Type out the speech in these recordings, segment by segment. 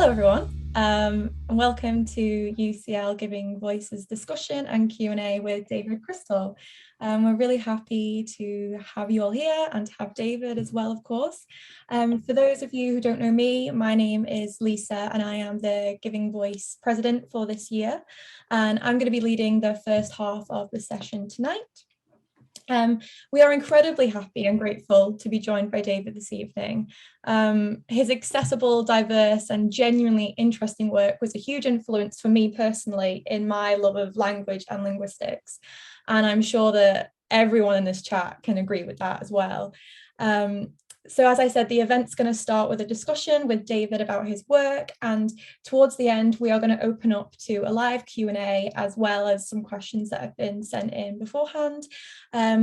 Hello everyone, and welcome to UCL Giving Voice's discussion and Q&A with David Crystal. We're really happy to have you all here and to have David as well, of course. For those of you who don't know me, my name is Lisa and I am the Giving Voice president for this year, and I'm going to be leading the first half of the session tonight. We are incredibly happy and grateful to be joined by David this evening. His accessible, diverse and genuinely interesting work was a huge influence for me personally in my love of language and linguistics. And I'm sure that everyone in this chat can agree with that as well. So as I said, the event's going to start with a discussion with David about his work, and towards the end we are going to open up to a live Q&A as well as some questions that have been sent in beforehand.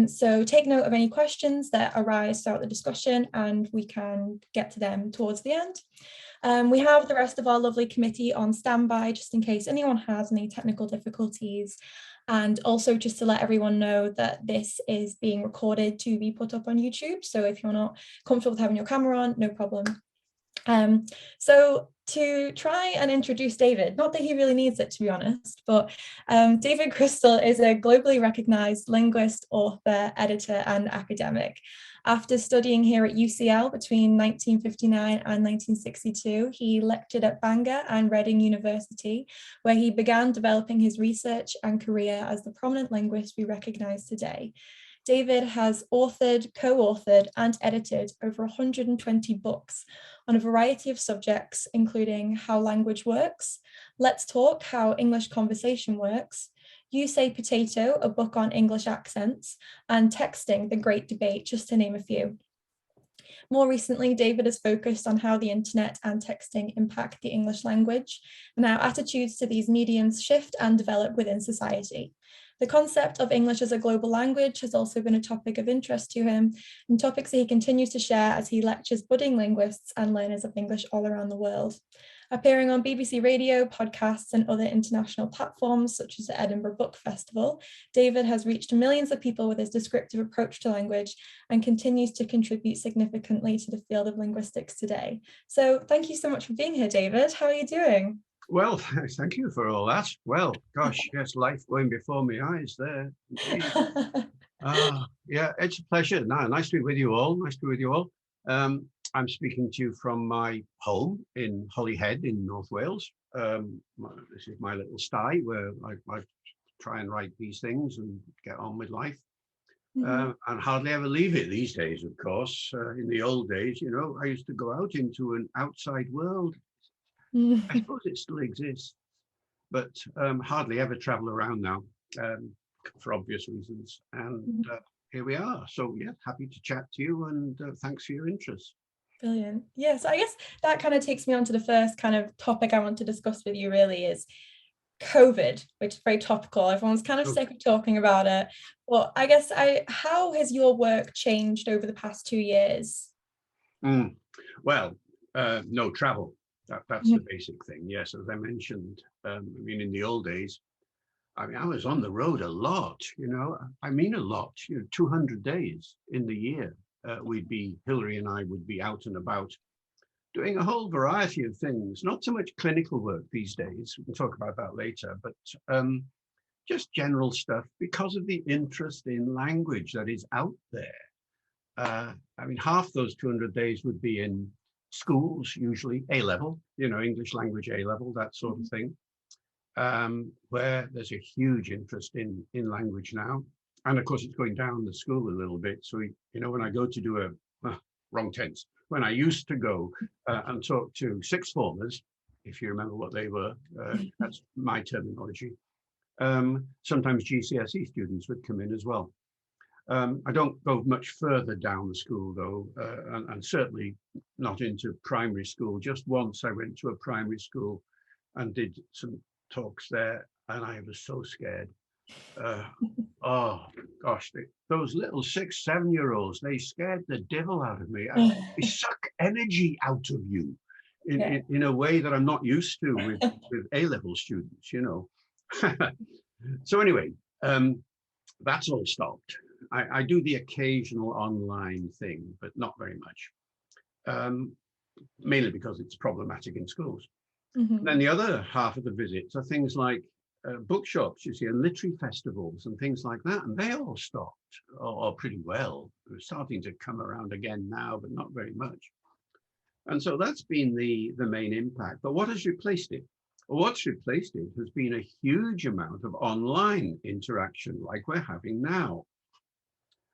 So take note of any questions that arise throughout the discussion and we can get to them towards the end. We have the rest of our lovely committee on standby just in case anyone has any technical difficulties. And also just to let everyone know that this is being recorded to be put up on YouTube. So if you're not comfortable with having your camera on, no problem. So to try and introduce David, not that he really needs it to be honest, but David Crystal is a globally recognized linguist, author, editor and academic. After studying here at UCL between 1959 and 1962, he lectured at Bangor and Reading University, where he began developing his research and career as the prominent linguist we recognize today. David has authored, co-authored and edited over 120 books on a variety of subjects, including How Language Works, Let's Talk, How English Conversation Works, You Say Potato, a book on English accents, and Texting, the Great Debate, just to name a few. More recently, David has focused on how the internet and texting impact the English language and how attitudes to these mediums shift and develop within society. The concept of English as a global language has also been a topic of interest to him, and topics that he continues to share as he lectures budding linguists and learners of English all around the world. Appearing on BBC Radio, podcasts and other international platforms such as the Edinburgh Book Festival, David has reached millions of people with his descriptive approach to language and continues to contribute significantly to the field of linguistics today. So thank you so much for being here, David. How are you doing? Well, thank you for all that. Well, gosh, yes, life going before my eyes there. Yeah, it's a pleasure. Nice to be with you all. Nice to be with you all. I'm speaking to you from my home in Holyhead in North Wales. This is my little sty where I try and write these things and get on with life. And hardly ever leave it these days, of course. In the old days, you know, I used to go out into an outside world. I suppose it still exists, but hardly ever travel around now for obvious reasons. And here we are. So yeah, happy to chat to you and thanks for your interest. Brilliant. Yeah, so I guess that kind of takes me on to the first kind of topic I want to discuss with you really is COVID, which is very topical. Everyone's kind of sick of talking about it. But I guess how has your work changed over the past 2 years? Well, no travel. That's the basic thing. Yes, as I mentioned, I mean, in the old days, I mean, I was on the road a lot, you know, I mean, a lot, you know, 200 days in the year. Hillary and I would be out and about doing a whole variety of things, not so much clinical work these days. We can talk about that later, but just general stuff because of the interest in language that is out there. I mean, half those 200 days would be in schools, usually A-level, you know, English language A-level, that sort of thing, where there's a huge interest in language now. And of course, it's going down the school a little bit. So, you know, when I go to do wrong tense, when I used to go and talk to sixth formers, if you remember what they were, that's my terminology. Sometimes GCSE students would come in as well. I don't go much further down the school though, and certainly not into primary school. Just once I went to a primary school and did some talks there and I was so scared. Oh gosh, those little 6, 7-year-olds, they scared the devil out of me. They suck energy out of you in a way that I'm not used to with A-level students, you know. So anyway, that's all stopped. I do the occasional online thing, but not very much, mainly because it's problematic in schools. Mhm. Then the other half of the visits are things like bookshops, you see, and literary festivals and things like that. And they all stopped, or pretty well. They're starting to come around again now, but not very much. And so that's been the main impact. But what has replaced it? Well, what's replaced it has been a huge amount of online interaction like we're having now.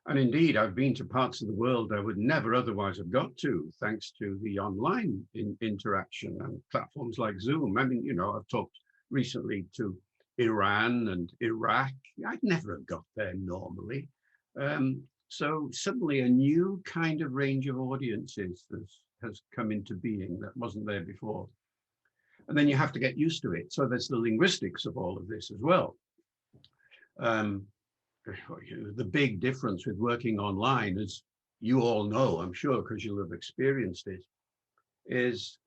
And indeed, I've been to parts of the world I would never otherwise have got to, thanks to the online interaction and platforms like Zoom. I mean, I've talked recently to Iran and Iraq. I'd never have got there normally. So suddenly a new kind of range of audiences has come into being that wasn't there before. And then you have to get used to it. So there's the linguistics of all of this as well. The big difference with working online, as you all know, I'm sure, because you'll have experienced it, is,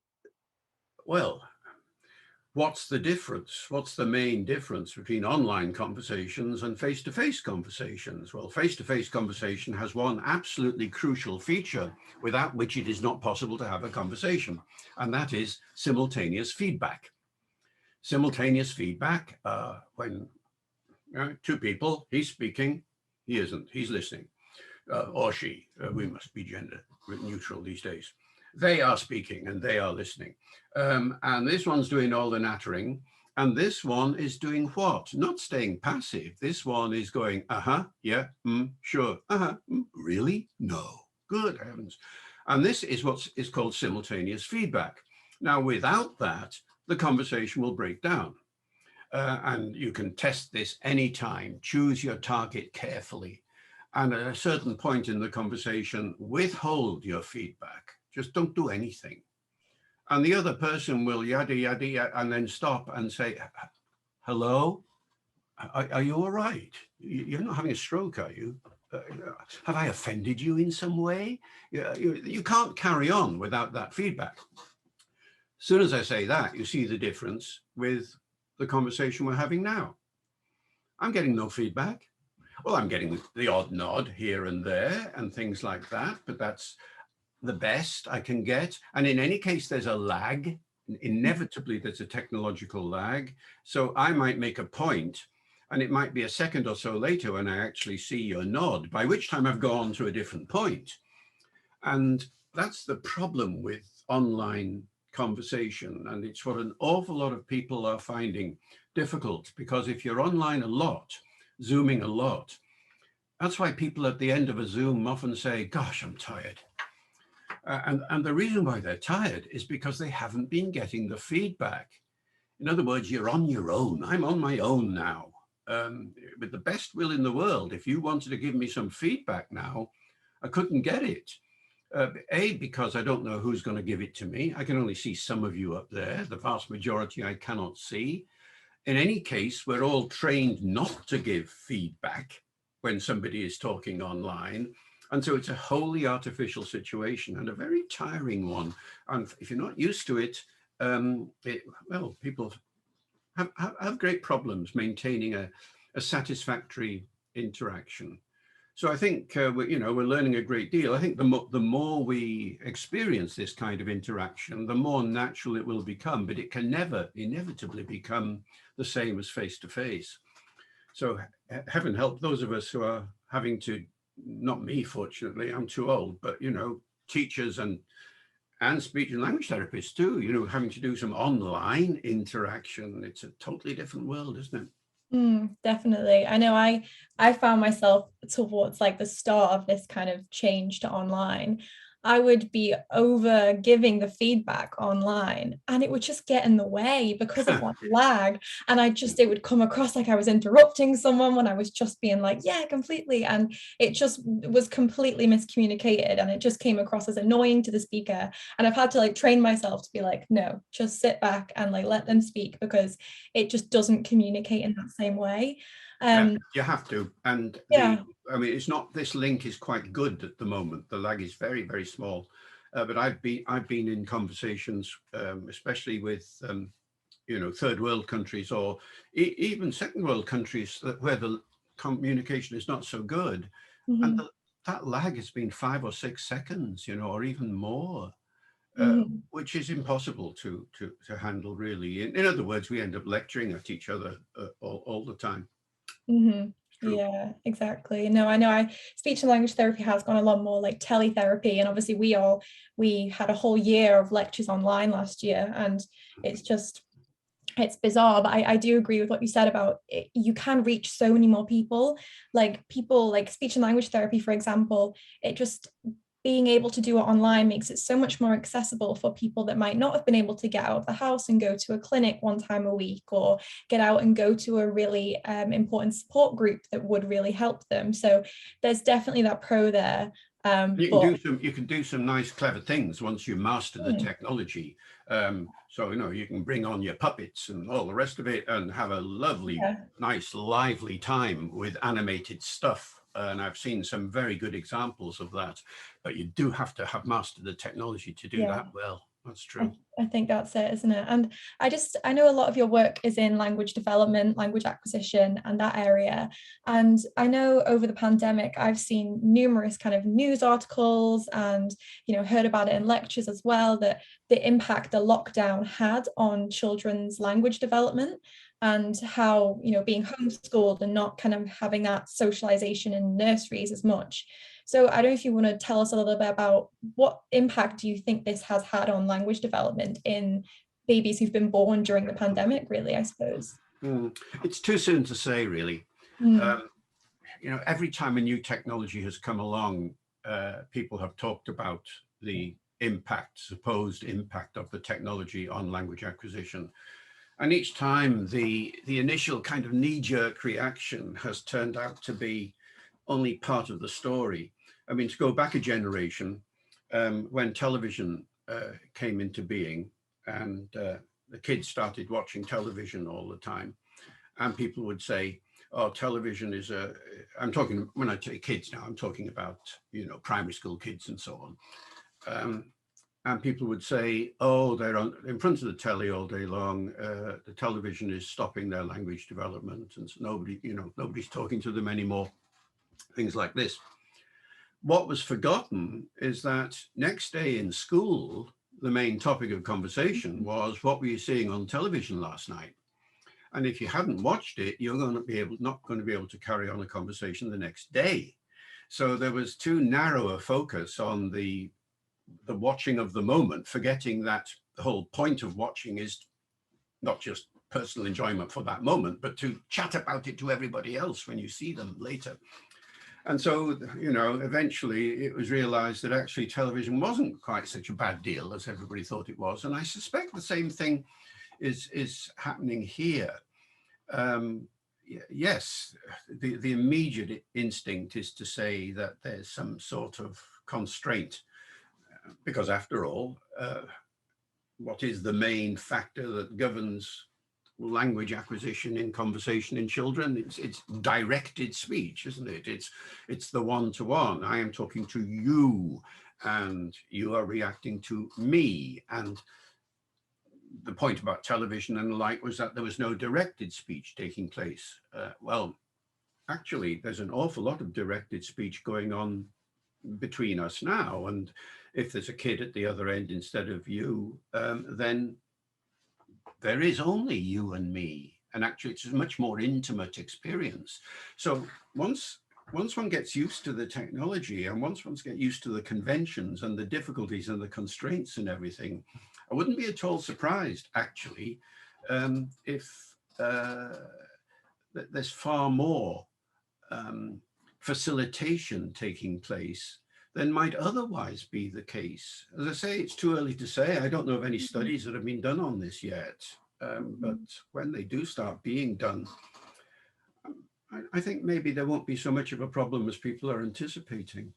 well, what's the difference? What's the main difference between online conversations and face-to-face conversations? Well, face-to-face conversation has one absolutely crucial feature without which it is not possible to have a conversation, and that is simultaneous feedback. Simultaneous feedback when two people, he's speaking, he isn't, he's listening, or she, we must be gender neutral these days. They are speaking and they are listening. And this one's doing all the nattering. And this one is doing what? Not staying passive. This one is going, yeah, sure, really? No, good heavens. And this is what is called simultaneous feedback. Now, without that, the conversation will break down. And you can test this anytime. Choose your target carefully. And at a certain point in the conversation, withhold your feedback. Just don't do anything. And the other person will yada, yada, yada, and then stop and say, hello, are you all right? You're not having a stroke, are you? Have I offended you in some way? You can't carry on without that feedback. As soon as I say that, you see the difference with the conversation we're having now. I'm getting no feedback. Well, I'm getting the odd nod here and there and things like that, but that's the best I can get. And in any case, there's a lag. Inevitably, there's a technological lag. So I might make a point, and it might be a second or so later when I actually see your nod, by which time I've gone to a different point. And that's the problem with online conversation. And it's what an awful lot of people are finding difficult, because if you're online a lot, Zooming a lot, that's why people at the end of a Zoom often say, gosh, I'm tired. And the reason why they're tired is because they haven't been getting the feedback. In other words, you're on your own. I'm on my own now. With the best will in the world, if you wanted to give me some feedback now, I couldn't get it. Because I don't know who's going to give it to me. I can only see some of you up there. The vast majority I cannot see. In any case, we're all trained not to give feedback when somebody is talking online. And so it's a wholly artificial situation and a very tiring one. And if you're not used to it, well, people have great problems maintaining a satisfactory interaction. So I think we're learning a great deal. I think the more we experience this kind of interaction, the more natural it will become, but it can never inevitably become the same as face-to-face. So heaven help those of us who are having to, not me, fortunately, I'm too old, but teachers and speech and language therapists too, having to do some online interaction. It's a totally different world, isn't it? Definitely. I know I found myself towards like the start of this kind of change to online. I would be over giving the feedback online and it would just get in the way because of like lag. And it would come across like I was interrupting someone when I was just being like, yeah, completely. And it just was completely miscommunicated and it just came across as annoying to the speaker. And I've had to like train myself to be like, no, just sit back and like let them speak because it just doesn't communicate in that same way. You have to. And yeah. it's not, this link is quite good at the moment. The lag is very, very small. But I've been in conversations, especially with, third world countries or even second world countries where the communication is not so good. Mm-hmm. And that lag has been 5 or 6 seconds, or even more. Mhm. which is impossible to handle really. In other words, we end up lecturing at each other all the time. Mhm. It's true. Yeah, exactly. No, I know speech and language therapy has gone a lot more like teletherapy, and obviously we had a whole year of lectures online last year, and it's just it's bizarre. But I do agree with what you said about it. You can reach so many more people, like speech and language therapy, for example. It just being able to do it online makes it so much more accessible for people that might not have been able to get out of the house and go to a clinic one time a week, or get out and go to a really important support group that would really help them. So there's definitely that pro there. You can do some nice clever things once you master the Hmm, technology. So you can bring on your puppets and all the rest of it and have a lovely, yeah, nice, lively time with animated stuff. And I've seen some very good examples of that. But you do have to have mastered the technology to do yeah. that well. That's true. I think that's it, isn't it? And I know a lot of your work is in language development, language acquisition, and that area. And I know over the pandemic, I've seen numerous kind of news articles and, heard about it in lectures as well, that the impact the lockdown had on children's language development, and how, being homeschooled and not kind of having that socialization in nurseries as much. So I don't know if you want to tell us a little bit about what impact do you think this has had on language development in babies who've been born during the pandemic, really, I suppose. It's too soon to say, really. Mm, Um, every time a new technology has come along, people have talked about the supposed impact of the technology on language acquisition. And each time the initial kind of knee-jerk reaction has turned out to be only part of the story. I mean, to go back a generation, when television came into being and the kids started watching television all the time, and people would say, oh, television is I'm talking, when I say kids now, I'm talking about, primary school kids and so on. And people would say, oh, they're in front of the telly all day long. The television is stopping their language development, and so nobody's talking to them anymore. Things like this. What was forgotten is that next day in school, the main topic of conversation was, what were you seeing on television last night? And if you hadn't watched it, you're not going to be able to carry on a conversation the next day. So there was too narrow a focus on the watching of the moment, forgetting that the whole point of watching is not just personal enjoyment for that moment, but to chat about it to everybody else when you see them later. And so, eventually it was realized that actually television wasn't quite such a bad deal as everybody thought it was. And I suspect the same thing is happening here. Yes, the immediate instinct is to say that there's some sort of constraint, because after all, what is the main factor that governs language acquisition in conversation in children? It's directed speech, isn't it? It's the one-to-one. I am talking to you and you are reacting to me. And the point about television and the like was that there was no directed speech taking place. Well, actually, there's an awful lot of directed speech going on between us now. And if there's a kid at the other end instead of you, then there is only you and me. And actually, it's a much more intimate experience. So once one gets used to the technology, and once one gets used to the conventions and the difficulties and the constraints and everything, I wouldn't be at all surprised, actually, if there's far more facilitation taking place than might otherwise be the case. As I say, it's too early to say. I don't know of any studies that have been done on this yet, but when they do start being done, I think maybe there won't be so much of a problem as people are anticipating.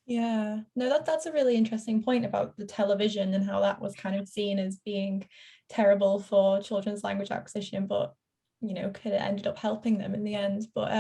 Yeah, no, that's a really interesting point about the television and how that was kind of seen as being terrible for children's language acquisition, but could have ended up helping them in the end. But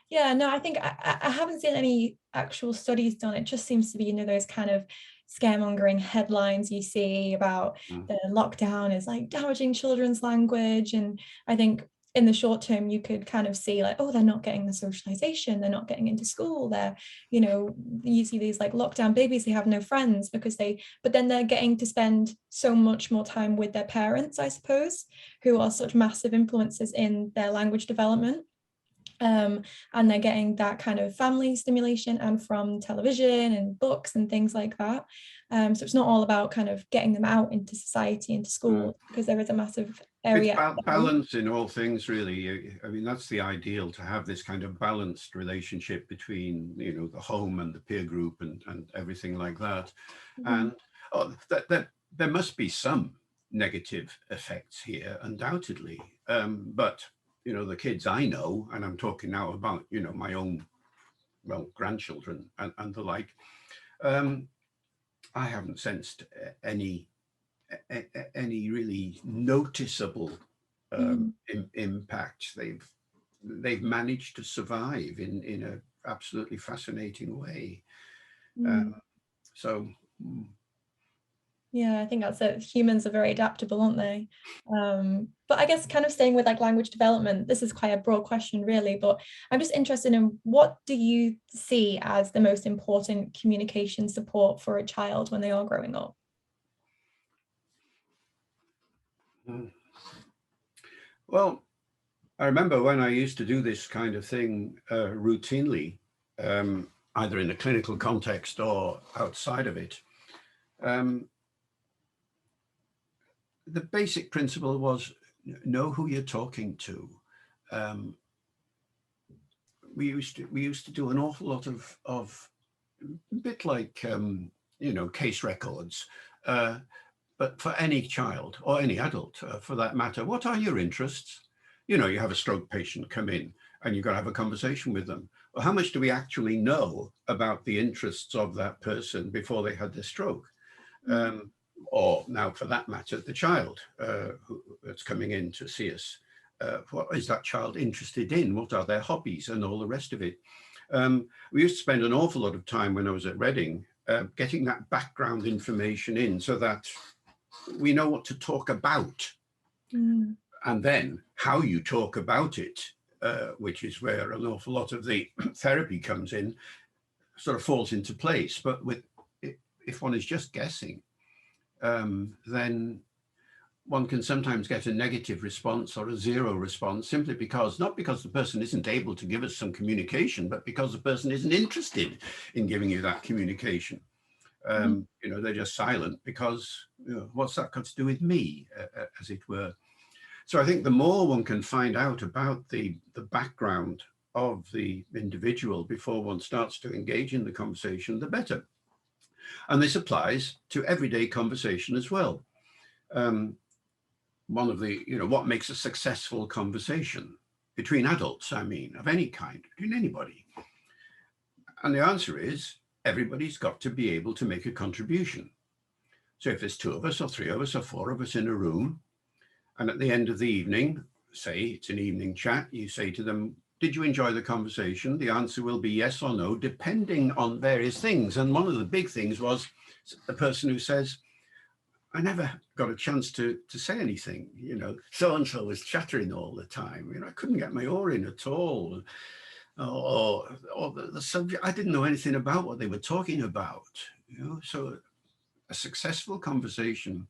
yeah, no, I think I haven't seen any actual studies done. It just seems to be, those kind of scaremongering headlines you see about Mm. the lockdown is like damaging children's language. And I think in the short term, you could kind of see like, oh, they're not getting the socialization, they're not getting into school, they're, you know, you see these like lockdown babies, they have no friends because but then they're getting to spend so much more time with their parents, I suppose, who are such massive influences in their language development. And they're getting that kind of family stimulation and from television and books and things like that. So it's not all about kind of getting them out into society, into school, because there is a massive It's area. balance in all things, really. I mean, that's the ideal, to have this kind of balanced relationship between, you know, the home and the peer group and everything like that. And there must be some negative effects here, undoubtedly. But, you know, the kids I know, and I'm talking now about, you know, my own, well, grandchildren and the like, I haven't sensed any really noticeable impact. They've managed to survive in a absolutely fascinating way. So yeah, I think that's it. Humans are very adaptable, aren't they? But I guess kind of staying with like language development, this is quite a broad question really, but I'm just interested in, what do you see as the most important communication support for a child when they are growing up? Well, I remember when I used to do this kind of thing routinely, either in a clinical context or outside of it. The basic principle was, know who you're talking to. We used to do an awful lot of a bit like you know, case records, but for any child or any adult for that matter. What are your interests? You know, you have a stroke patient come in and you've got to have a conversation with them. Well, how much do we actually know about the interests of that person before they had their stroke? Or now, for that matter, the child that's coming in to see us. What is that child interested in? What are their hobbies and all the rest of it? We used to spend an awful lot of time when I was at Reading getting that background information in so that we know what to talk about. And then how you talk about it, which is where an awful lot of the therapy comes in, sort of falls into place. But if one is just guessing, then one can sometimes get a negative response or a zero response, simply because, not because the person isn't able to give us some communication, but because the person isn't interested in giving you that communication. You know, they're just silent because, you know, what's that got to do with me, as it were. So I think the more one can find out about the background of the individual before one starts to engage in the conversation, the better. And this applies to everyday conversation as well. One of the, you know, what makes a successful conversation between adults, I mean, of any kind, between anybody? And the answer is, everybody's got to be able to make a contribution. So if there's 2 of us or 3 of us or 4 of us in a room, and at the end of the evening, say it's an evening chat, you say to them, did you enjoy the conversation? The answer will be yes or no, depending on various things. And one of the big things was the person who says, I never got a chance to say anything, you know, so-and-so was chattering all the time, you know, I couldn't get my oar in at all. Or the subject, I didn't know anything about what they were talking about, you know. So a successful conversation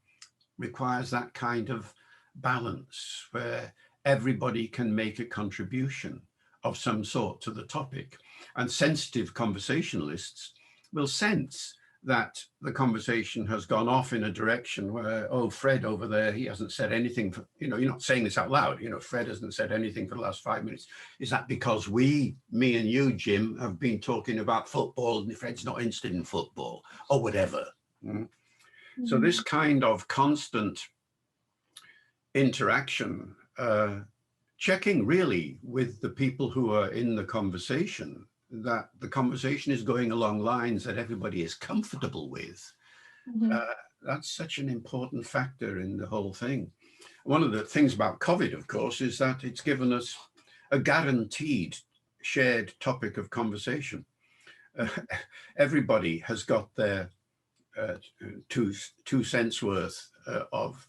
requires that kind of balance where everybody can make a contribution of some sort to the topic. And sensitive conversationalists will sense that the conversation has gone off in a direction where, oh, Fred over there, he hasn't said anything for, you know, you're not saying this out loud, you know, Fred hasn't said anything for the last 5 minutes. Is that because me and you, Jim, have been talking about football and Fred's not interested in football or whatever? So this kind of constant interaction, checking really with the people who are in the conversation, that the conversation is going along lines that everybody is comfortable with. That's such an important factor in the whole thing. One of the things about COVID, of course, is that it's given us a guaranteed shared topic of conversation. Everybody has got their 2 cents worth of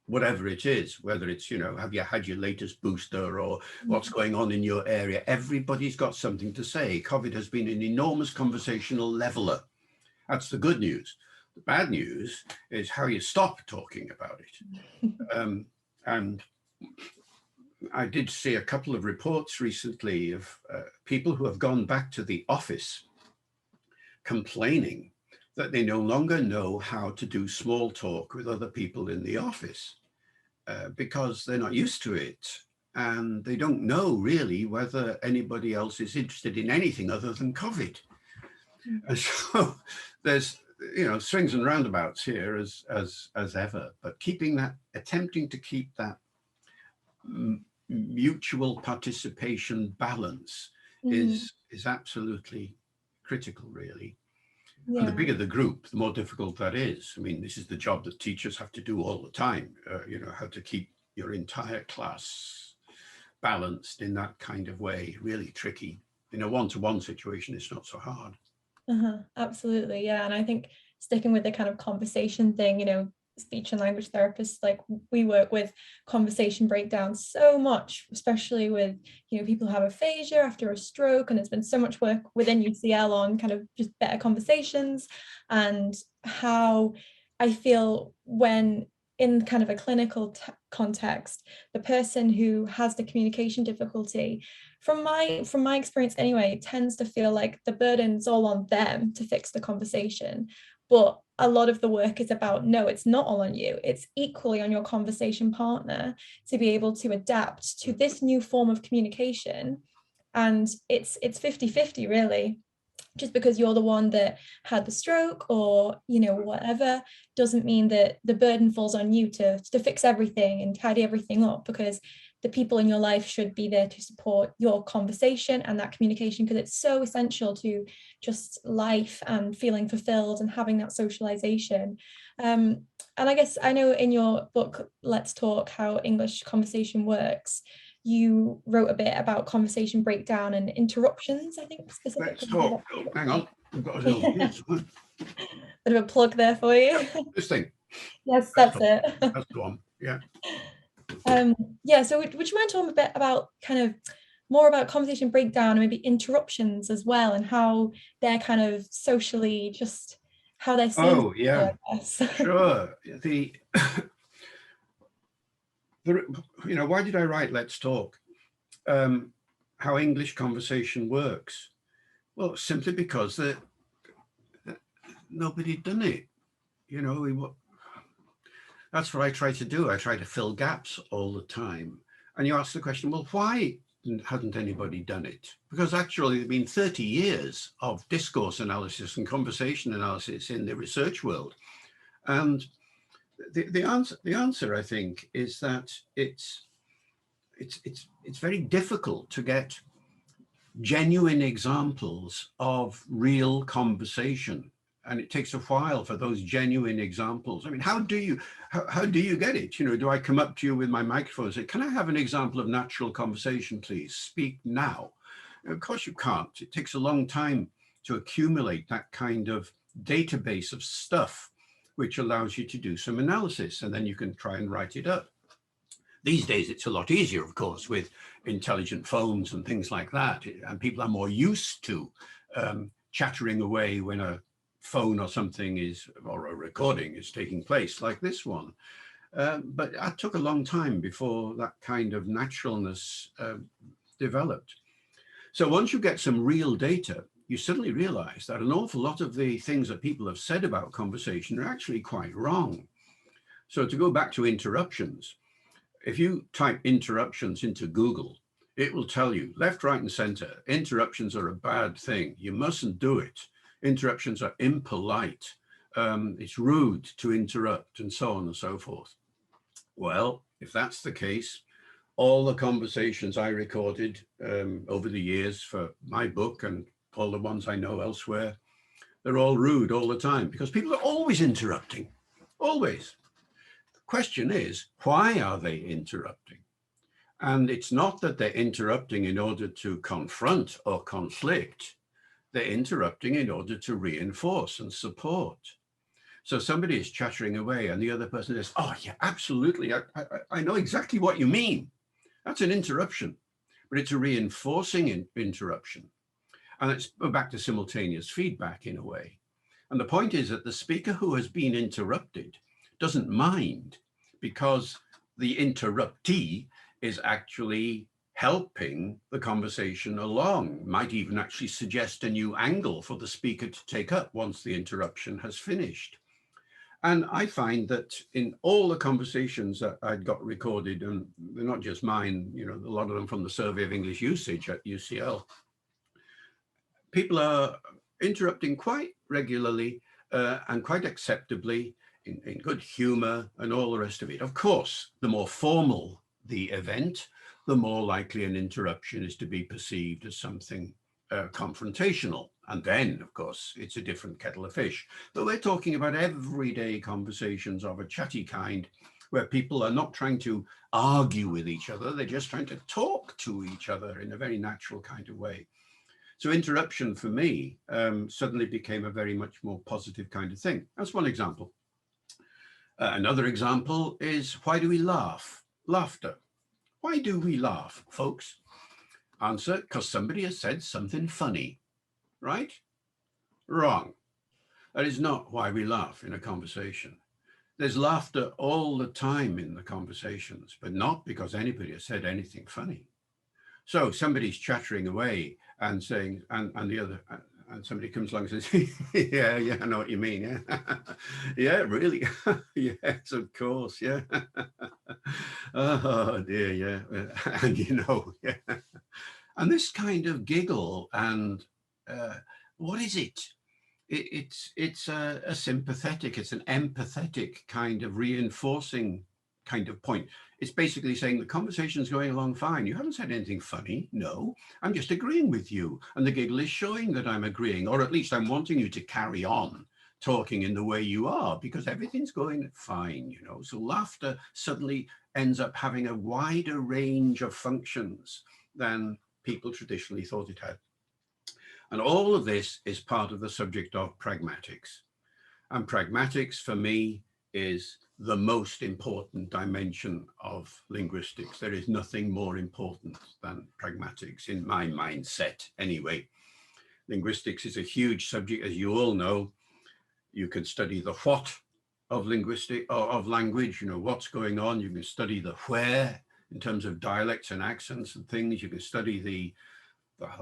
whatever it is, whether it's, have you had your latest booster or what's going on in your area? Everybody's got something to say. COVID has been an enormous conversational leveler. That's the good news. The bad news is how you stop talking about it. And I did see a couple of reports recently of people who have gone back to the office complaining that they no longer know how to do small talk with other people in the office because they're not used to it. And they don't know really whether anybody else is interested in anything other than COVID. And so there's, swings and roundabouts here as ever, but attempting to keep that mutual participation balance is absolutely critical, really. And the bigger the group, the more difficult that is. I mean, this is the job that teachers have to do all the time, how to keep your entire class balanced in that kind of way, really tricky. In a one-to-one situation, it's not so hard. Absolutely, yeah. And I think sticking with the kind of conversation thing, speech and language therapists, like we work with conversation breakdowns so much, especially with people who have aphasia after a stroke, and there's been so much work within UCL on kind of just better conversations, and how I feel when in kind of a clinical context, the person who has the communication difficulty, from my experience anyway, tends to feel like the burden's all on them to fix the conversation. But a lot of the work is about, no, it's not all on you. It's equally on your conversation partner to be able to adapt to this new form of communication. And it's 50-50 really. Just because you're the one that had the stroke or whatever doesn't mean that the burden falls on you to fix everything and tidy everything up, because the people in your life should be there to support your conversation and that communication, because it's so essential to just life and feeling fulfilled and having that socialization. And I guess I know in your book, Let's Talk, How English Conversation Works, you wrote a bit about conversation breakdown and interruptions, I think specifically. Let's talk. Oh, hang on. I've got a little bit of a plug there for you. This thing. Yes, that's it. That's the one. Yeah. Yeah, so would you mind talking a bit about kind of more about conversation breakdown and maybe interruptions as well, and how they're kind of socially just how they're seen? Oh, yeah. Sure. Why did I write Let's Talk? How English conversation works. Well, simply because that nobody had done it. That's what I try to do. I try to fill gaps all the time. And you ask the question, well, why hadn't anybody done it? Because actually there have been 30 years of discourse analysis and conversation analysis in the research world. And the answer, I think, is that it's very difficult to get genuine examples of real conversation, and it takes a while for those genuine examples. I mean, how do you get it? Do I come up to you with my microphone and say, "Can I have an example of natural conversation, please? Speak now." Of course you can't. It takes a long time to accumulate that kind of database of stuff, which allows you to do some analysis, and then you can try and write it up. These days, it's a lot easier, of course, with intelligent phones and things like that. And people are more used to chattering away when a phone or something or a recording is taking place, like this one. But it took a long time before that kind of naturalness developed. So once you get some real data, you suddenly realize that an awful lot of the things that people have said about conversation are actually quite wrong. So to go back to interruptions, if you type interruptions into Google, it will tell you left, right, and center, interruptions are a bad thing. You mustn't do it. Interruptions are impolite. It's rude to interrupt, and so on and so forth. Well, if that's the case, all the conversations I recorded over the years for my book and all the ones I know elsewhere, they're all rude all the time because people are always interrupting, always. The question is, why are they interrupting? And it's not that they're interrupting in order to confront or conflict. They're interrupting in order to reinforce and support. So somebody is chattering away and the other person says, oh yeah, absolutely. I know exactly what you mean. That's an interruption, but it's a reinforcing interruption. And it's back to simultaneous feedback in a way. And the point is that the speaker who has been interrupted doesn't mind, because the interruptee is actually helping the conversation along, might even actually suggest a new angle for the speaker to take up once the interruption has finished. And I find that in all the conversations that I'd got recorded, and they're not just mine, you know, a lot of them from the Survey of English Usage at UCL, people are interrupting quite regularly and quite acceptably, in good humor and all the rest of it. Of course, the more formal the event, the more likely an interruption is to be perceived as something confrontational. And then, of course, it's a different kettle of fish. But we're talking about everyday conversations of a chatty kind, where people are not trying to argue with each other, they're just trying to talk to each other in a very natural kind of way. So interruption for me suddenly became a very much more positive kind of thing. That's one example. Another example is, why do we laugh? Laughter. Why do we laugh, folks? Answer, because somebody has said something funny, right? Wrong. That is not why we laugh in a conversation. There's laughter all the time in the conversations, but not because anybody has said anything funny. So somebody's chattering away and saying, and the other, and somebody comes along and says, yeah, I know what you mean, yeah. Yeah, really? Yes, of course, yeah. Oh dear, yeah. And you know, yeah. And this kind of giggle and what is it? It's a sympathetic, it's an empathetic kind of reinforcing kind of point. It's basically saying the conversation's going along fine. You haven't said anything funny. No, I'm just agreeing with you. And the giggle is showing that I'm agreeing, or at least I'm wanting you to carry on talking in the way you are, because everything's going fine, you know. So laughter suddenly ends up having a wider range of functions than people traditionally thought it had. And all of this is part of the subject of pragmatics. And pragmatics for me is the most important dimension of linguistics. There is nothing more important than pragmatics in my mindset anyway. Linguistics is a huge subject, as you all know. You can study the what of linguistic or of language, you know, what's going on. You can study the where in terms of dialects and accents and things. You can study the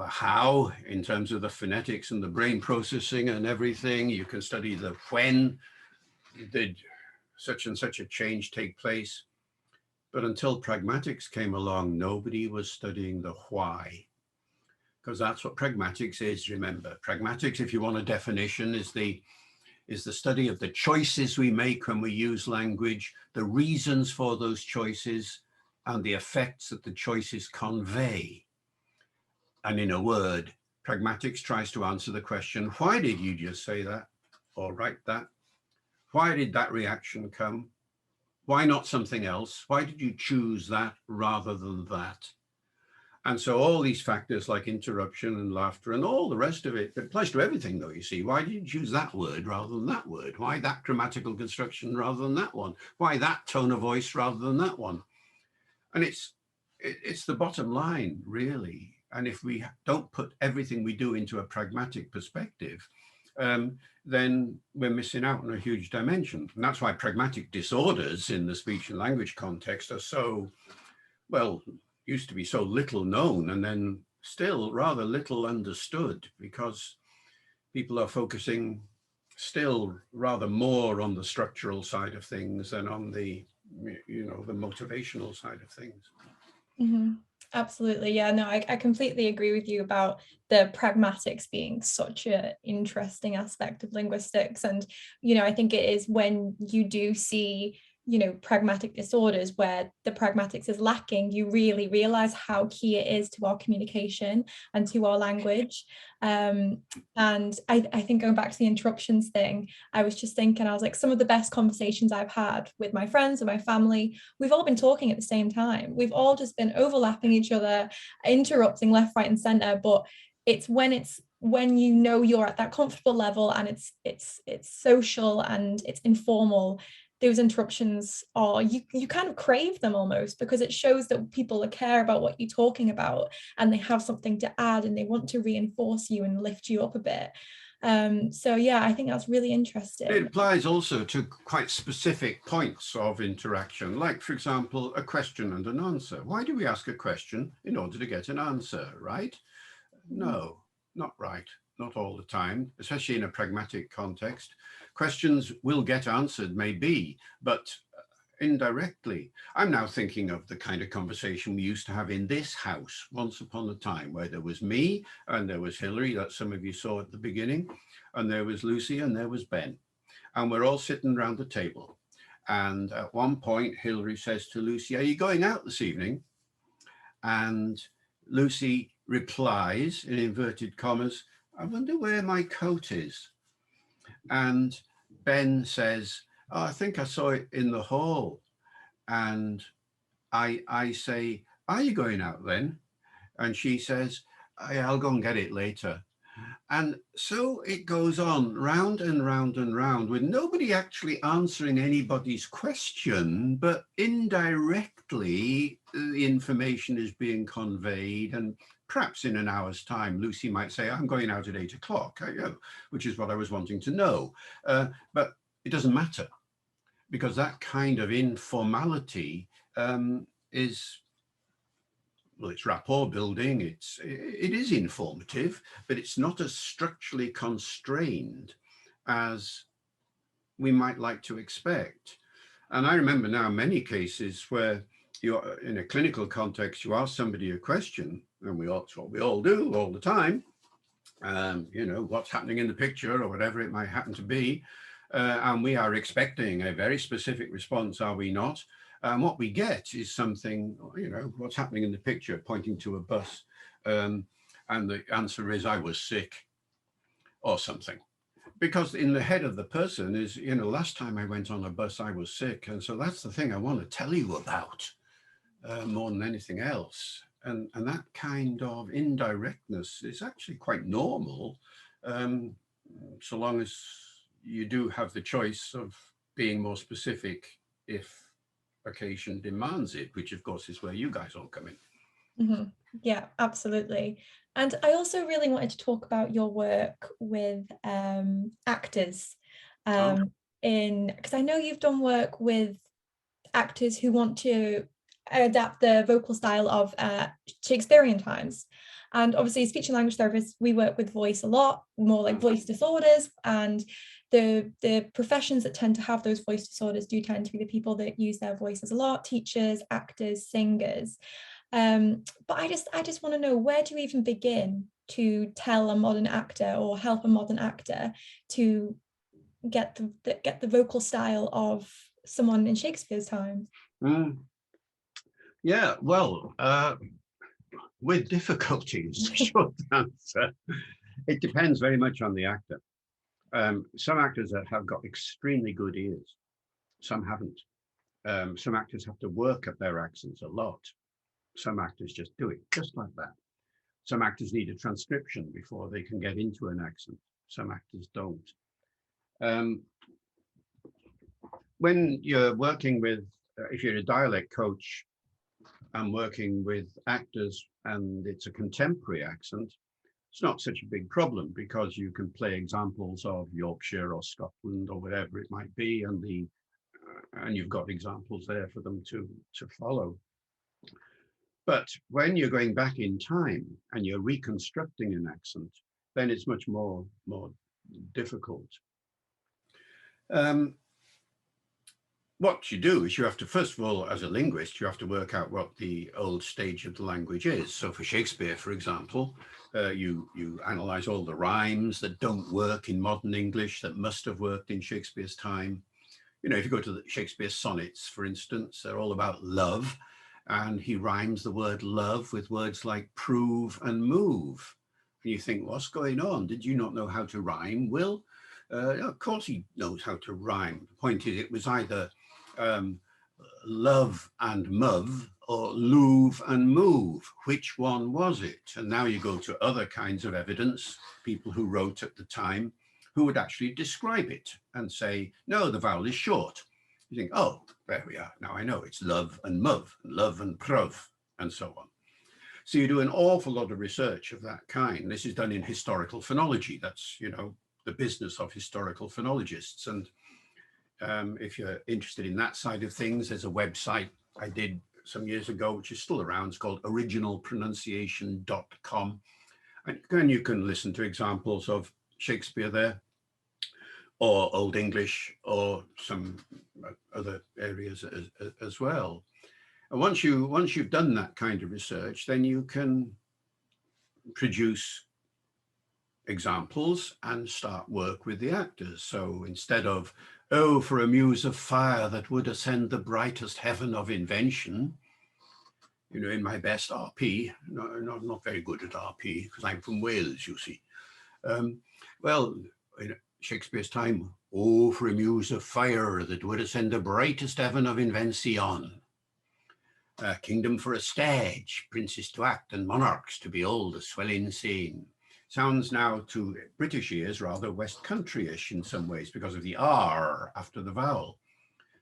how in terms of the phonetics and the brain processing and everything. You can study the when did such and such a change take place. But until pragmatics came along, nobody was studying the why, because that's what pragmatics is. Remember, pragmatics, if you want a definition, is the study of the choices we make when we use language, the reasons for those choices, and the effects that the choices convey. And in a word, pragmatics tries to answer the question, why did you just say that or write that? Why did that reaction come? Why not something else? Why did you choose that rather than that? And so all these factors like interruption and laughter and all the rest of it, it applies to everything though, you see. Why did you choose that word rather than that word? Why that grammatical construction rather than that one? Why that tone of voice rather than that one? And it's the bottom line, really. And if we don't put everything we do into a pragmatic perspective, then we're missing out on a huge dimension. And that's why pragmatic disorders in the speech and language context are so, well, used to be so little known and then still rather little understood, because people are focusing still rather more on the structural side of things than on the, you know, the motivational side of things. Mm-hmm. Absolutely. Yeah, no, I completely agree with you about the pragmatics being such an interesting aspect of linguistics. And, you know, I think it is when you do see, you know, pragmatic disorders where the pragmatics is lacking, you really realize how key it is to our communication and to our language. And I think going back to the interruptions thing, I was just thinking, I was like, some of the best conversations I've had with my friends and my family, we've all been talking at the same time. We've all just been overlapping each other, interrupting left, right, and center. But it's when it's when you know you're at that comfortable level and it's social and it's informal, those interruptions are, you kind of crave them almost, because it shows that people care about what you're talking about and they have something to add and they want to reinforce you and lift you up a bit. So yeah, I think that's really interesting. It applies also to quite specific points of interaction, like, for example, a question and an answer. Why do we ask a question? In order to get an answer, right? No, not right. Not all the time, especially in a pragmatic context. Questions will get answered, maybe, but indirectly. I'm now thinking of the kind of conversation we used to have in this house once upon a time, where there was me and there was Hilary, that some of you saw at the beginning, and there was Lucy and there was Ben. And we're all sitting around the table. And at one point, Hilary says to Lucy, "Are you going out this evening?" And Lucy replies in inverted commas, "I wonder where my coat is." And Ben says, "Oh, I think I saw it in the hall." And I say, "Are you going out then?" And she says, "I'll go and get it later." And so it goes on round and round and round, with nobody actually answering anybody's question, but indirectly the information is being conveyed. And perhaps in an hour's time, Lucy might say, "I'm going out at 8 o'clock, which is what I was wanting to know." But it doesn't matter, because that kind of informality is, well, it's rapport building, it is informative, but it's not as structurally constrained as we might like to expect. And I remember now many cases where you're in a clinical context, you ask somebody a question, and it's what we all do all the time, what's happening in the picture or whatever it might happen to be, and we are expecting a very specific response, are we not? And what we get is something, what's happening in the picture, pointing to a bus. And the answer is, "I was sick," or something. Because in the head of the person is, "Last time I went on a bus, I was sick. And so that's the thing I want to tell you about more than anything else." And that kind of indirectness is actually quite normal, so long as you do have the choice of being more specific if occasion demands it, which of course is where you guys all come in. Mm-hmm. Yeah, absolutely. And I also really wanted to talk about your work with actors, because I know you've done work with actors who want to adapt the vocal style of Shakespearean times. And obviously, speech and language therapists, we work with voice a lot, more like voice disorders, and the professions that tend to have those voice disorders do tend to be the people that use their voices a lot: teachers, actors, singers. But I just want to know, where do you even begin to tell a modern actor or help a modern actor to get the vocal style of someone in Shakespeare's time? Yeah, well, with difficulty is the short answer. It depends very much on the actor. Some actors have got extremely good ears. Some haven't. Some actors have to work at their accents a lot. Some actors just do it just like that. Some actors need a transcription before they can get into an accent. Some actors don't. When you're working with, if you're a dialect coach and working with actors and it's a contemporary accent, it's not such a big problem, because you can play examples of Yorkshire or Scotland or whatever it might be, and you've got examples there for them to follow. But when you're going back in time and you're reconstructing an accent, then it's much more difficult. What you do is you have to, first of all, as a linguist, you have to work out what the old stage of the language is. So for Shakespeare, for example, you analyze all the rhymes that don't work in modern English that must have worked in Shakespeare's time. If you go to the Shakespeare sonnets, for instance, they're all about love. And he rhymes the word love with words like prove and move. And you think, what's going on? Did you not know how to rhyme, Will? Of course he knows how to rhyme. The point is, it was either love and move, or loove and move? Which one was it? And now you go to other kinds of evidence, people who wrote at the time, who would actually describe it and say, no, the vowel is short. You think, oh, there we are. Now I know it's love and move, love and prov, and so on. So you do an awful lot of research of that kind. This is done in historical phonology. That's, you know, the business of historical phonologists. And if you're interested in that side of things, there's a website I did some years ago, which is still around. It's called originalpronunciation.com. And you can listen to examples of Shakespeare there, or Old English, or some other areas as well. And once you've done that kind of research, then you can produce examples and start work with the actors. So instead of, oh, for a muse of fire that would ascend the brightest heaven of invention, you know, in my best RP, not very good at RP because I'm from Wales, you see. Well, in Shakespeare's time, oh, for a muse of fire that would ascend the brightest heaven of invention. Kingdom for a stage, princes to act and monarchs to behold a swelling scene. Sounds now to British ears rather West Country-ish in some ways because of the R after the vowel.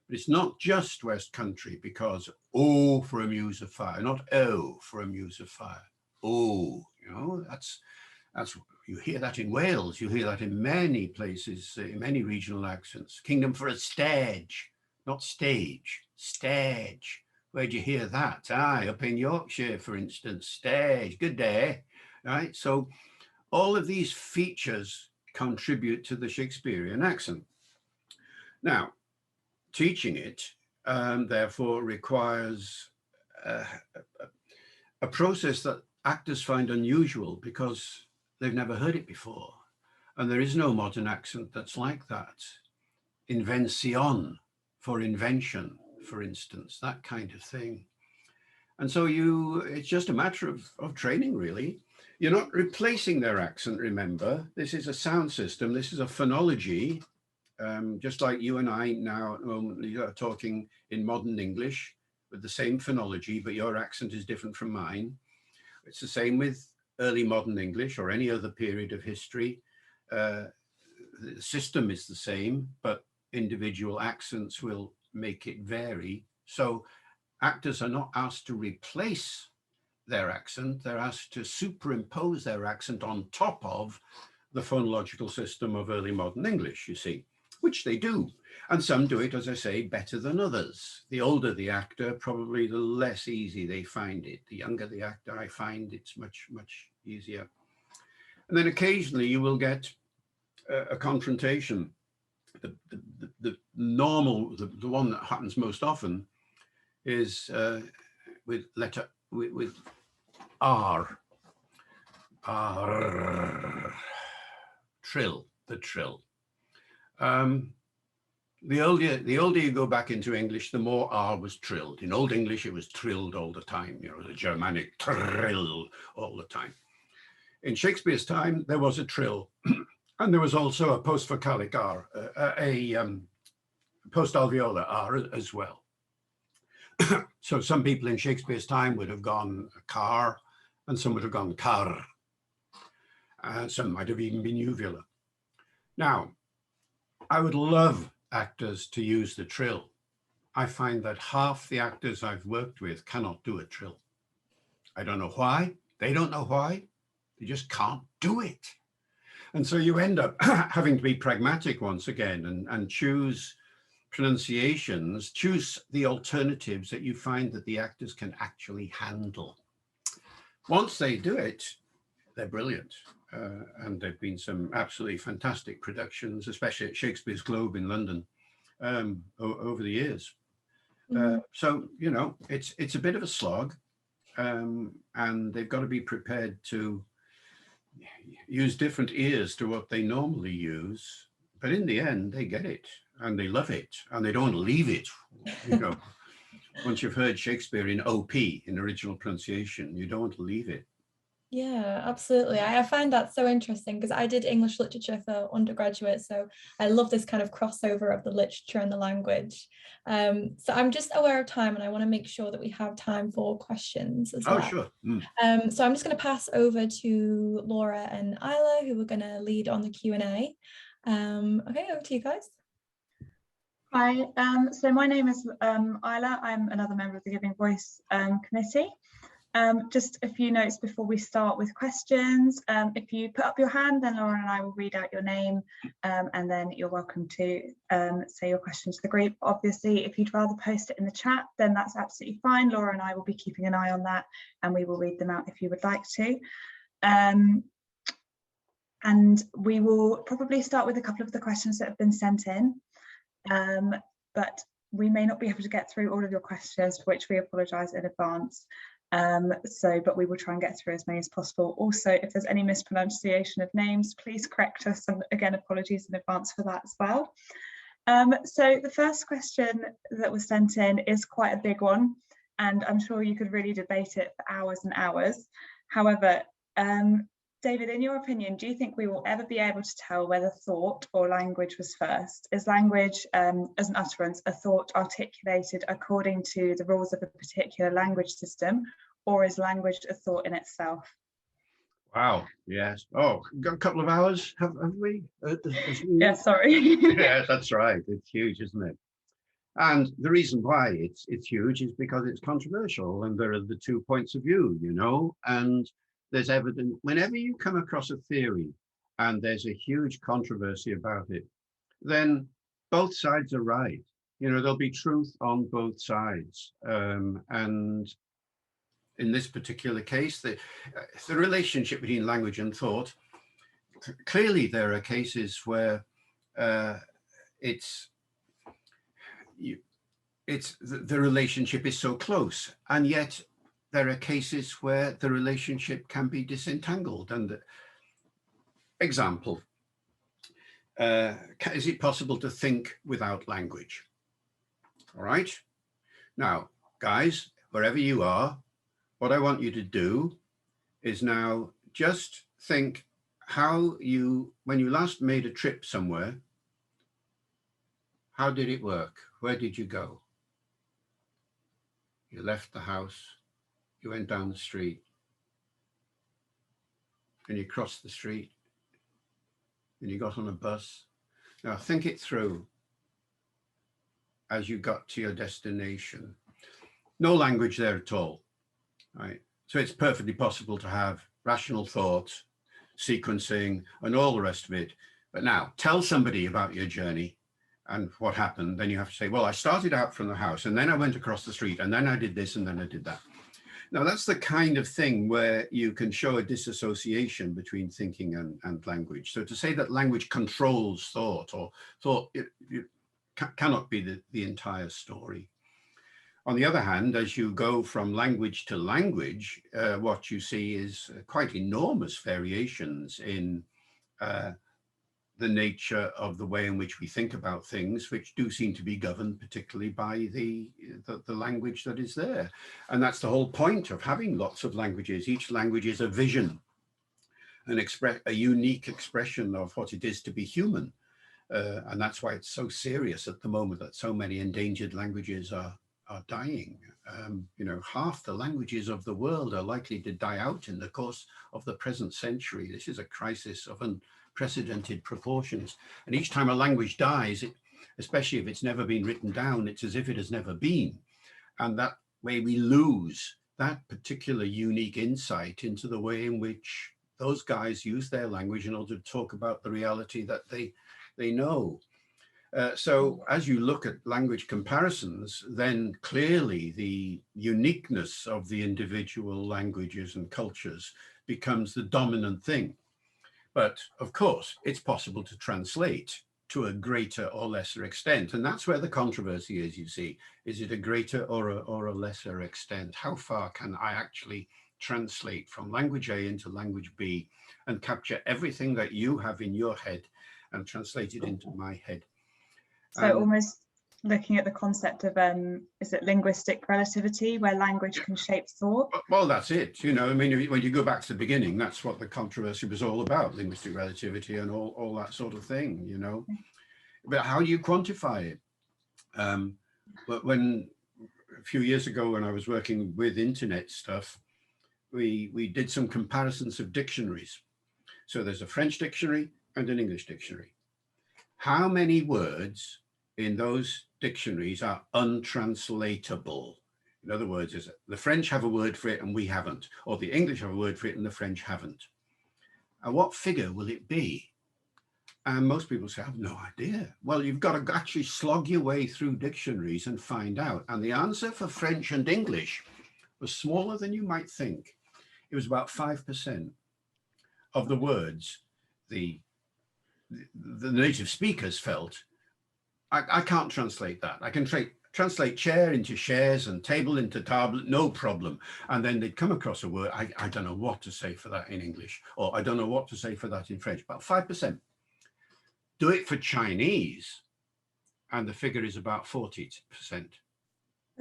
But it's not just West Country, because oh, for a muse of fire, not oh, for a muse of fire. Oh, you know, that's you hear that in Wales, you hear that in many places, in many regional accents. Kingdom for a stage, not stage, stage. Where'd you hear that? Aye, up in Yorkshire, for instance, stage, good day, right? So all of these features contribute to the Shakespearean accent. Now, teaching it, therefore, requires a process that actors find unusual because they've never heard it before. And there is no modern accent that's like that. Invention, for invention, for instance, that kind of thing. And so it's just a matter of training, really. You're not replacing their accent, remember. This is a sound system. This is a phonology. Just like you and I now at the moment, you're talking in modern English with the same phonology, but your accent is different from mine. It's the same with early modern English or any other period of history. The system is the same, but individual accents will make it vary. So actors are not asked to replace their accent, they're asked to superimpose their accent on top of the phonological system of early modern English, you see, which they do. And some do it, as I say, better than others. The older the actor, probably the less easy they find it. The younger the actor, I find it's much, much easier. And then occasionally you will get a confrontation. The normal, the one that happens most often is with R. R. Trill, the trill. The older you go back into English, the more R was trilled. In Old English, it was trilled all the time, you know, the Germanic trill all the time. In Shakespeare's time, there was a trill, and there was also a post-vocalic R, a post-alveolar R as well. So some people in Shakespeare's time would have gone car, and some would have gone car. Some might have even been uvular. Now, I would love actors to use the trill. I find that half the actors I've worked with cannot do a trill. I don't know why. They don't know why. They just can't do it. And so you end up having to be pragmatic once again and choose pronunciations, choose the alternatives that you find that the actors can actually handle. Once they do it, they're brilliant. And there've been some absolutely fantastic productions, especially at Shakespeare's Globe in London over the years. So, you know, it's a bit of a slog, and they've got to be prepared to use different ears to what they normally use. But in the end, they get it and they love it and they don't leave it. You know, once you've heard Shakespeare in OP, in original pronunciation, you don't leave it. Yeah, absolutely. I find that so interesting because I did English literature for undergraduate, so I love this kind of crossover of the literature and the language. So I'm just aware of time, and I want to make sure that we have time for questions as Oh, well. sure. So I'm just going to pass over to Laura and Isla, who are going to lead on the Q&A. Okay, over to you guys. Hi, so my name is Isla. I'm another member of the Giving Voice committee. Just a few notes before we start with questions. If you put up your hand, then Laura and I will read out your name, and then you're welcome to say your question to the group. Obviously, if you'd rather post it in the chat, then that's absolutely fine. Laura and I will be keeping an eye on that, and we will read them out if you would like to. And we will probably start with a couple of the questions that have been sent in. But we may not be able to get through all of your questions, for which we apologise in advance. But we will try and get through as many as possible. Also, if there's any mispronunciation of names, please correct us, and again, apologies in advance for that as well. So the first question that was sent in is quite a big one, and I'm sure you could really debate it for hours and hours. However, David, in your opinion, do you think we will ever be able to tell whether thought or language was first? Is language, as an utterance, a thought articulated according to the rules of a particular language system, or is language a thought in itself? Wow. Yes. Oh, got a couple of hours, have we? Yeah, sorry. Yes, that's right. It's huge, isn't it? And the reason why it's huge is because it's controversial, and there are the two points of view, you know, and there's evidence whenever you come across a theory and there's a huge controversy about it, then both sides are right. You know, there'll be truth on both sides. And in this particular case, the relationship between language and thought, clearly there are cases where the relationship is so close, and yet there are cases where the relationship can be disentangled. And example, is it possible to think without language? All right. Now, guys, wherever you are, what I want you to do is now just think how when you last made a trip somewhere, how did it work? Where did you go? You left the house, you went down the street, and you crossed the street, and you got on a bus. Now think it through as you got to your destination. No language there at all, right? So it's perfectly possible to have rational thought, sequencing, and all the rest of it. But now tell somebody about your journey and what happened. Then you have to say, well, I started out from the house, and then I went across the street, and then I did this, and then I did that. Now, that's the kind of thing where you can show a disassociation between thinking and language. So to say that language controls thought, or thought it cannot be the entire story. On the other hand, as you go from language to language, what you see is quite enormous variations in the nature of the way in which we think about things, which do seem to be governed particularly by the language that is there. And that's the whole point of having lots of languages. Each language is a vision, a unique expression of what it is to be human. And that's why it's so serious at the moment that so many endangered languages are dying. You know, half the languages of the world are likely to die out in the course of the present century. This is a crisis of unprecedented proportions. And each time a language dies, especially if it's never been written down, it's as if it has never been. And that way we lose that particular unique insight into the way in which those guys use their language in order to talk about the reality that they know. So as you look at language comparisons, then clearly the uniqueness of the individual languages and cultures becomes the dominant thing. But of course, it's possible to translate to a greater or lesser extent. And that's where the controversy is, you see. Is it a greater or a lesser extent? How far can I actually translate from language A into language B and capture everything that you have in your head and translate it into my head? So almost looking at the concept of is it linguistic relativity, where language can shape thought? Well, that's it. You know, I mean, when you go back to the beginning, that's what the controversy was all about: linguistic relativity and all that sort of thing. You know, but how do you quantify it? But when a few years ago, when I was working with internet stuff, we did some comparisons of dictionaries. So there's a French dictionary and an English dictionary. How many words in those dictionaries are untranslatable? In other words, is the French have a word for it and we haven't, or the English have a word for it and the French haven't. And what figure will it be? And most people say, I have no idea. Well, you've got to actually slog your way through dictionaries and find out. And the answer for French and English was smaller than you might think. It was about 5% of the words the native speakers felt, I can't translate that. I can translate chair into shares and table into table, no problem. And then they'd come across a word, I don't know what to say for that in English, or I don't know what to say for that in French, about 5%. Do it for Chinese, and the figure is about 40%.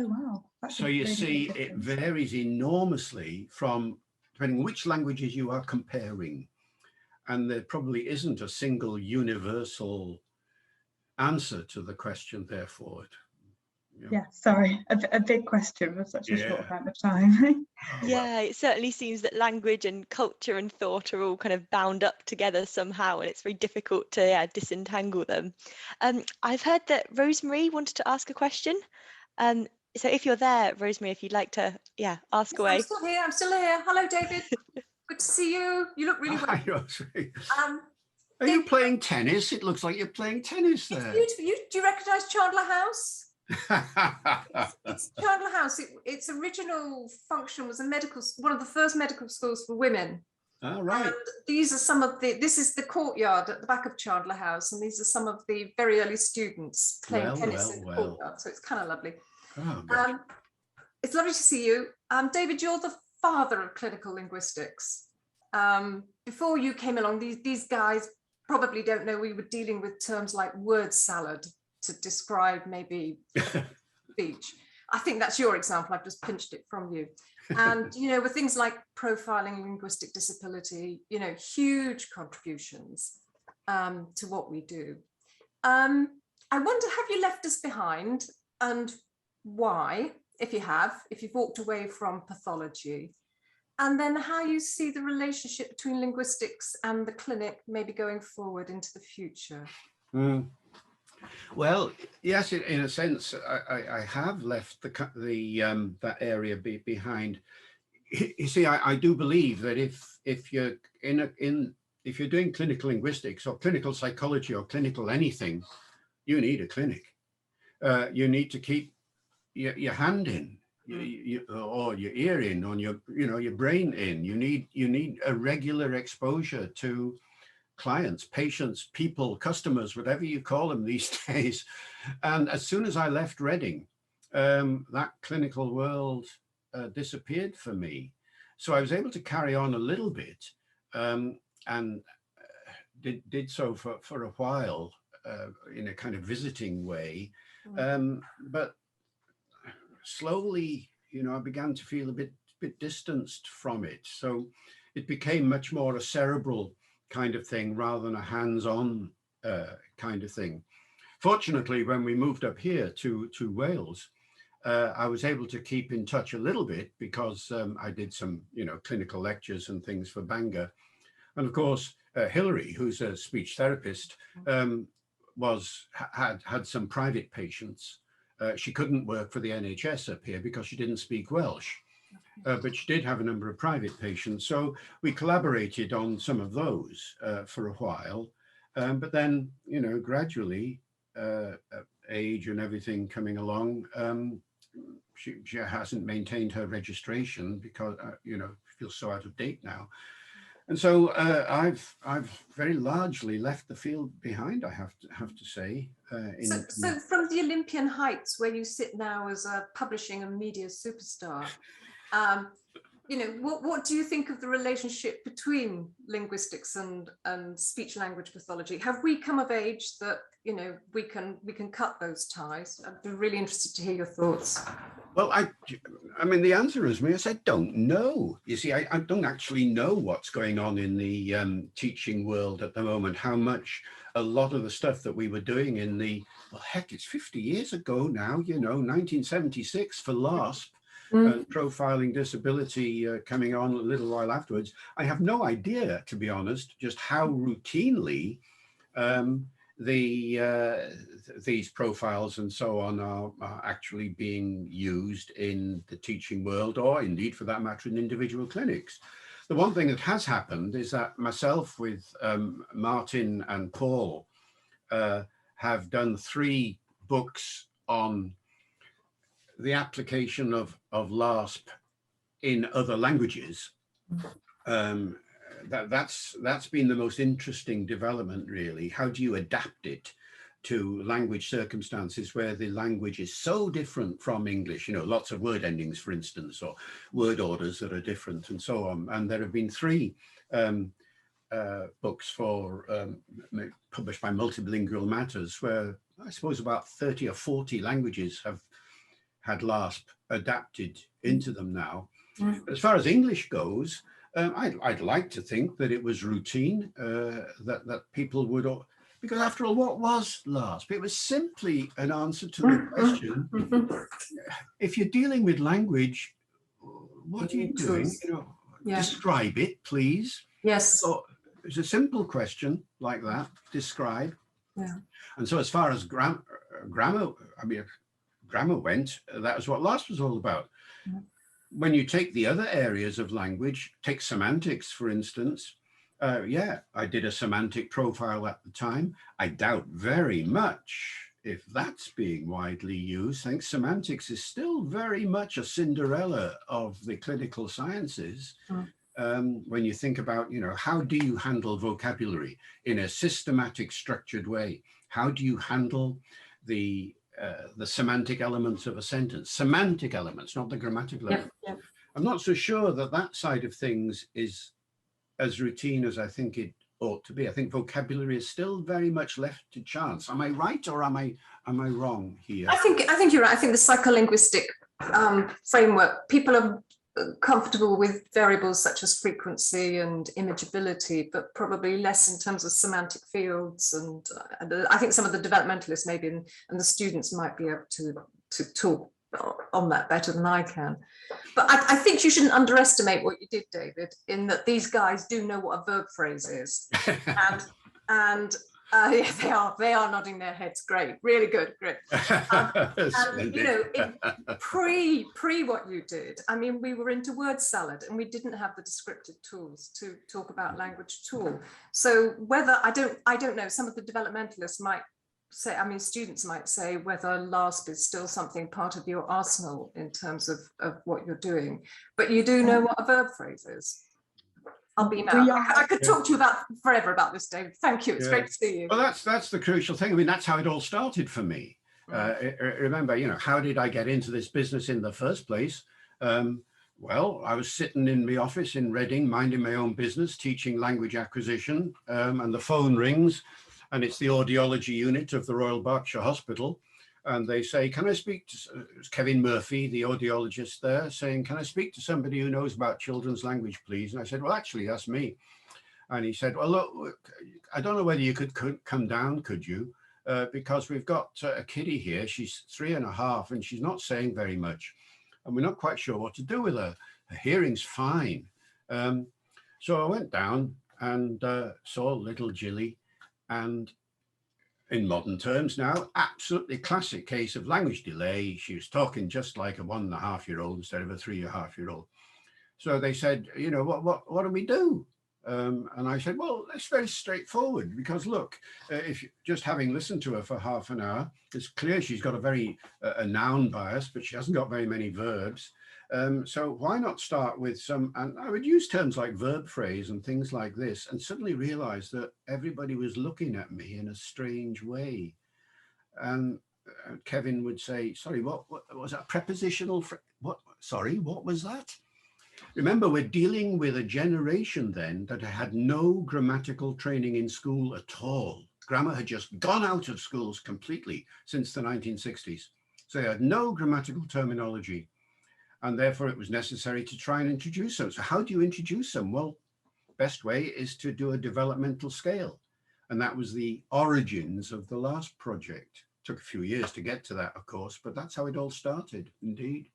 Oh, wow. So you see, it varies enormously from, depending on which languages you are comparing. And there probably isn't a single universal answer to the question, therefore. Yeah, sorry, a big question for such a short amount of time. Yeah, it certainly seems that language and culture and thought are all kind of bound up together somehow, and it's very difficult to disentangle them. I've heard that Rosemary wanted to ask a question. So if you're there, Rosemary, if you'd like to, ask away. I'm still here. Hello, David. Good to see you. You look really well. Hi, Rosemary. Are you playing tennis? It looks like you're playing tennis there. It's beautiful. Do you recognise Chandler House? It's Chandler House. Its original function was one of the first medical schools for women. Oh, right. And these are some of this is the courtyard at the back of Chandler House, and these are some of the very early students playing tennis in the courtyard. So it's kind of lovely. Oh, it's lovely to see you. David, you're the father of clinical linguistics. Before you came along, these guys probably don't know we were dealing with terms like word salad to describe maybe speech. I think that's your example. I've just pinched it from you. And, with things like profiling linguistic disability, huge contributions to what we do. I wonder, have you left us behind, and why, if you've walked away from pathology? And then how you see the relationship between linguistics and the clinic maybe going forward into the future? Well, yes, in a sense, I have left that area behind. You see, I do believe that if you're if you're doing clinical linguistics or clinical psychology or clinical anything, you need a clinic. You need to keep your hand in. Or your ear in, on your brain in. You need a regular exposure to clients, patients, people, customers, whatever you call them these days. And as soon as I left Reading, that clinical world disappeared for me. So I was able to carry on a little bit, and did so for a while in a kind of visiting way, but slowly, I began to feel a bit distanced from it. So it became much more a cerebral kind of thing rather than a hands-on kind of thing. Fortunately, when we moved up here to Wales, I was able to keep in touch a little bit because I did some, clinical lectures and things for Bangor. And of course, Hilary, who's a speech therapist, had some private patients. She couldn't work for the NHS up here because she didn't speak Welsh, but she did have a number of private patients. So we collaborated on some of those for a while. But then, gradually, age and everything coming along, she hasn't maintained her registration because, feels so out of date now. And so I've very largely left the field behind, I have to say. So from the Olympian heights where you sit now as a publishing and media superstar, you know, what do you think of the relationship between linguistics and speech language pathology? Have we come of age that, you know, we can cut those ties? I'd be really interested to hear your thoughts. Well, I mean, the answer is, I don't know. You see, I don't actually know what's going on in the teaching world at the moment, how much a lot of the stuff that we were doing in the, well, heck, it's 50 years ago now, you know, 1976 for LASP, and profiling disability coming on a little while afterwards. I have no idea, to be honest, just how routinely these profiles and so on are actually being used in the teaching world, or indeed for that matter in individual clinics. The one thing that has happened is that myself with Martin and Paul have done 3 books on the application of LASP in other languages. That's been the most interesting development, really. How do you adapt it to language circumstances where the language is so different from English? You know, lots of word endings, for instance, or word orders that are different and so on. And there have been 3 books published by Multilingual Matters, where I suppose about 30 or 40 languages have had LASP adapted into them now. As far as English goes, I'd like to think that it was routine, that people would, because after all, what was LASP? It was simply an answer to the question, if you're dealing with language, what are you doing? You know, describe it, please. Yes. So it's a simple question like that, describe. Yeah. And so as far as grammar went, that was what LASP was all about. When you take the other areas of language, take semantics, for instance, yeah, I did a semantic profile at the time. I doubt very much if that's being widely used. I think semantics is still very much a Cinderella of the clinical sciences. When you think about, you know, how do you handle vocabulary in a systematic, structured way? How do you handle the semantic elements of a sentence? Semantic elements, not the grammatical elements. Yep. I'm not so sure that that side of things is as routine as I think it ought to be. I think vocabulary is still very much left to chance. Am I right, or am I wrong here? I think you're right. I think the psycholinguistic framework, people are comfortable with variables such as frequency and imageability, but probably less in terms of semantic fields. And I think some of the developmentalists maybe and the students might be able to talk on that better than I can. But I think you shouldn't underestimate what you did, David, in that these guys do know what a verb phrase is. and yeah, they are nodding their heads. Great, really good, great. And you know, pre what you did, I mean, we were into word salad, and we didn't have the descriptive tools to talk about language at all. So whether I don't know, some of the developmentalists might say, I mean, students might say whether LASP is still something part of your arsenal in terms of what you're doing, but you do know what a verb phrase is. I'll be now. I could talk to you forever about this, David. Thank you. It's great to see you. Well, that's the crucial thing. I mean, that's how it all started for me. Remember, you know, how did I get into this business in the first place? Well, I was sitting in my office in Reading, minding my own business, teaching language acquisition, and the phone rings, and it's the audiology unit of the Royal Berkshire Hospital. And they say, can I speak to Kevin Murphy, the audiologist there, saying, can I speak to somebody who knows about children's language, please? And I said, well, actually, that's me. And he said, well, look, I don't know whether you could come down, could you? Because we've got a kiddie here. She's 3.5 and she's not saying very much. And we're not quite sure what to do with her. Her hearing's fine. So I went down and saw little Jilly, and in modern terms now, absolutely classic case of language delay. She was talking just like a 1.5-year-old instead of a 3.5-year-old. So they said, you know, what do we do? And I said, well, it's very straightforward, because look, if you, just having listened to her for half an hour, it's clear she's got a very a noun bias, but she hasn't got very many verbs. So why not start with some, and I would use terms like verb phrase and things like this, and suddenly realize that everybody was looking at me in a strange way. And Kevin would say, sorry, what was that prepositional? Sorry, what was that? Remember, we're dealing with a generation then that had no grammatical training in school at all. Grammar had just gone out of schools completely since the 1960s. So they had no grammatical terminology, and therefore it was necessary to try and introduce them. So how do you introduce them? Well, best way is to do a developmental scale. And that was the origins of the last project. Took a few years to get to that, of course, but that's how it all started, indeed.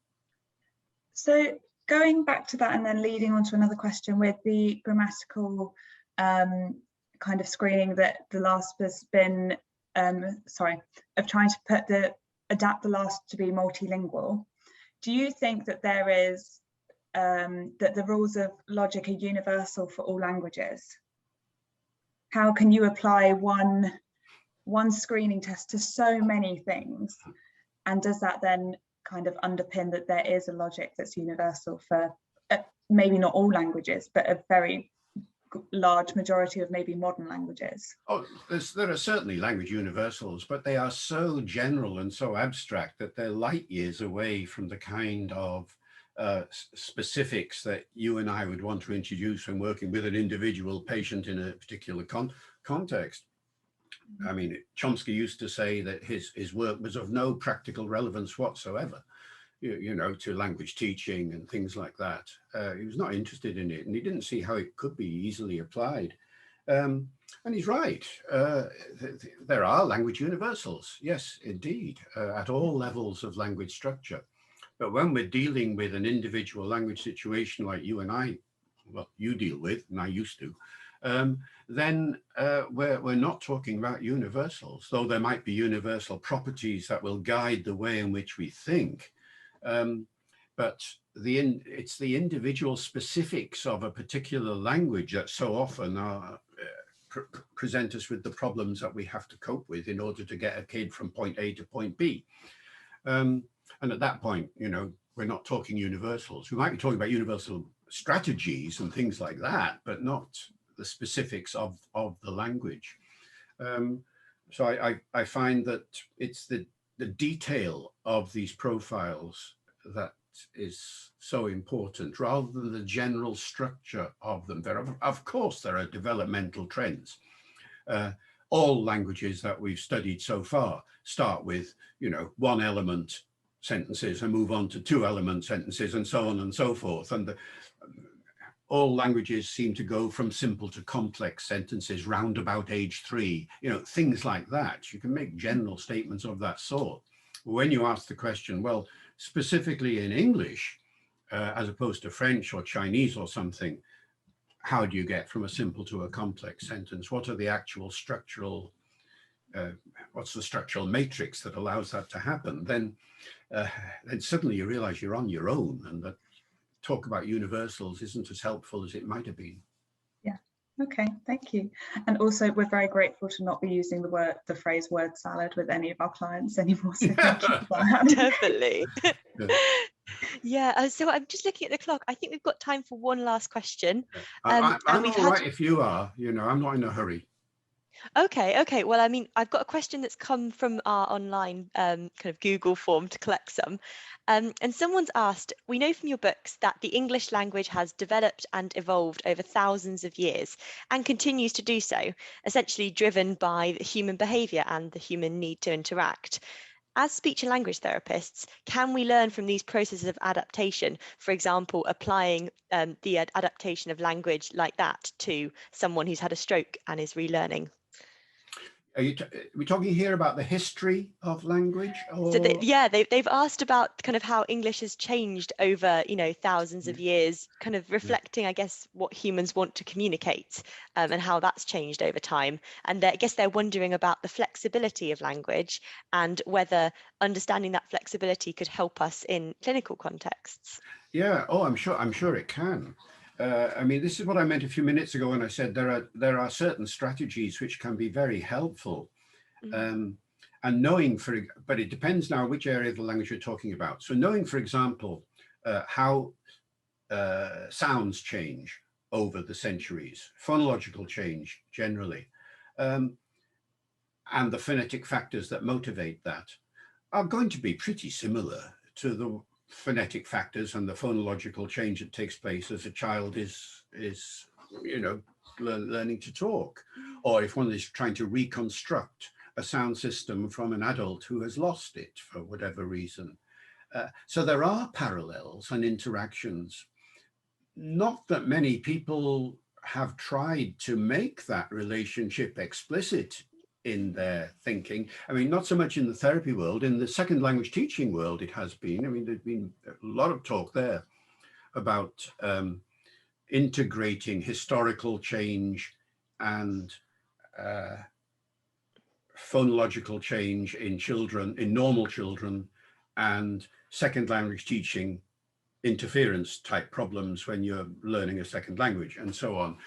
So going back to that and then leading on to another question with the grammatical kind of screening that the LASP has been, of trying to adapt the LASP to be multilingual. Do you think that there is, that the rules of logic are universal for all languages? How can you apply one screening test to so many things? And does that then kind of underpin that there is a logic that's universal for maybe not all languages, but a very large majority of maybe modern languages? Oh, there are certainly language universals, but they are so general and so abstract that they're light years away from the kind of specifics that you and I would want to introduce when working with an individual patient in a particular context. I mean, Chomsky used to say that his work was of no practical relevance whatsoever, you know, to language teaching and things like that. He was not interested in it, and he didn't see how it could be easily applied. And he's right. There are language universals, yes, indeed, at all levels of language structure. But when we're dealing with an individual language situation like you and I, well, you deal with, and I used to, then we're not talking about universals, though there might be universal properties that will guide the way in which we think. But it's the individual specifics of a particular language that so often are, present us with the problems that we have to cope with in order to get a kid from point A to point B. And at that point, you know, we're not talking universals. We might be talking about universal strategies and things like that, but not the specifics of the language. So I find that it's the detail of these profiles that is so important, rather than the general structure of them. Of course, there are developmental trends. All languages that we've studied so far start with, you know, one element sentences and move on to two element sentences and so on and so forth. And all languages seem to go from simple to complex sentences round about age 3, you know, things like that. You can make general statements of that sort. When you ask the question, well, specifically in English, as opposed to French or Chinese or something, how do you get from a simple to a complex sentence? What are the actual structural, what's the structural matrix that allows that to happen? Then suddenly you realize you're on your own, and that talk about universals isn't as helpful as it might have been. Yeah, okay, thank you. And also we're very grateful to not be using the phrase word salad with any of our clients anymore, so thank you for that. Definitely. Yeah, so I'm just looking at the clock. I think we've got time for one last question. I'm all right if you are, you know, I'm not in a hurry. Okay. Well, I mean, I've got a question that's come from our online kind of Google form to collect some. And someone's asked, we know from your books that the English language has developed and evolved over thousands of years and continues to do so, essentially driven by the human behaviour and the human need to interact. As speech and language therapists, can we learn from these processes of adaptation, for example, applying the adaptation of language like that to someone who's had a stroke and is relearning? Are we talking here about the history of language? Or... So they've asked about kind of how English has changed over, you know, thousands of years, kind of reflecting, I guess, what humans want to communicate and how that's changed over time. And I guess they're wondering about the flexibility of language and whether understanding that flexibility could help us in clinical contexts. Yeah, oh, I'm sure it can. I mean, this is what I meant a few minutes ago when I said there are certain strategies which can be very helpful. And knowing, but it depends now which area of the language you're talking about. So knowing, for example, how sounds change over the centuries, phonological change generally, and the phonetic factors that motivate that are going to be pretty similar to phonetic factors and the phonological change that takes place as a child is you know, learning to talk, or if one is trying to reconstruct a sound system from an adult who has lost it for whatever reason. So there are parallels and interactions. Not that many people have tried to make that relationship explicit in their thinking. I mean, not so much in the therapy world, in the second language teaching world it has been. I mean, there's been a lot of talk there about integrating historical change and phonological change in children, in normal children, and second language teaching interference type problems when you're learning a second language and so on.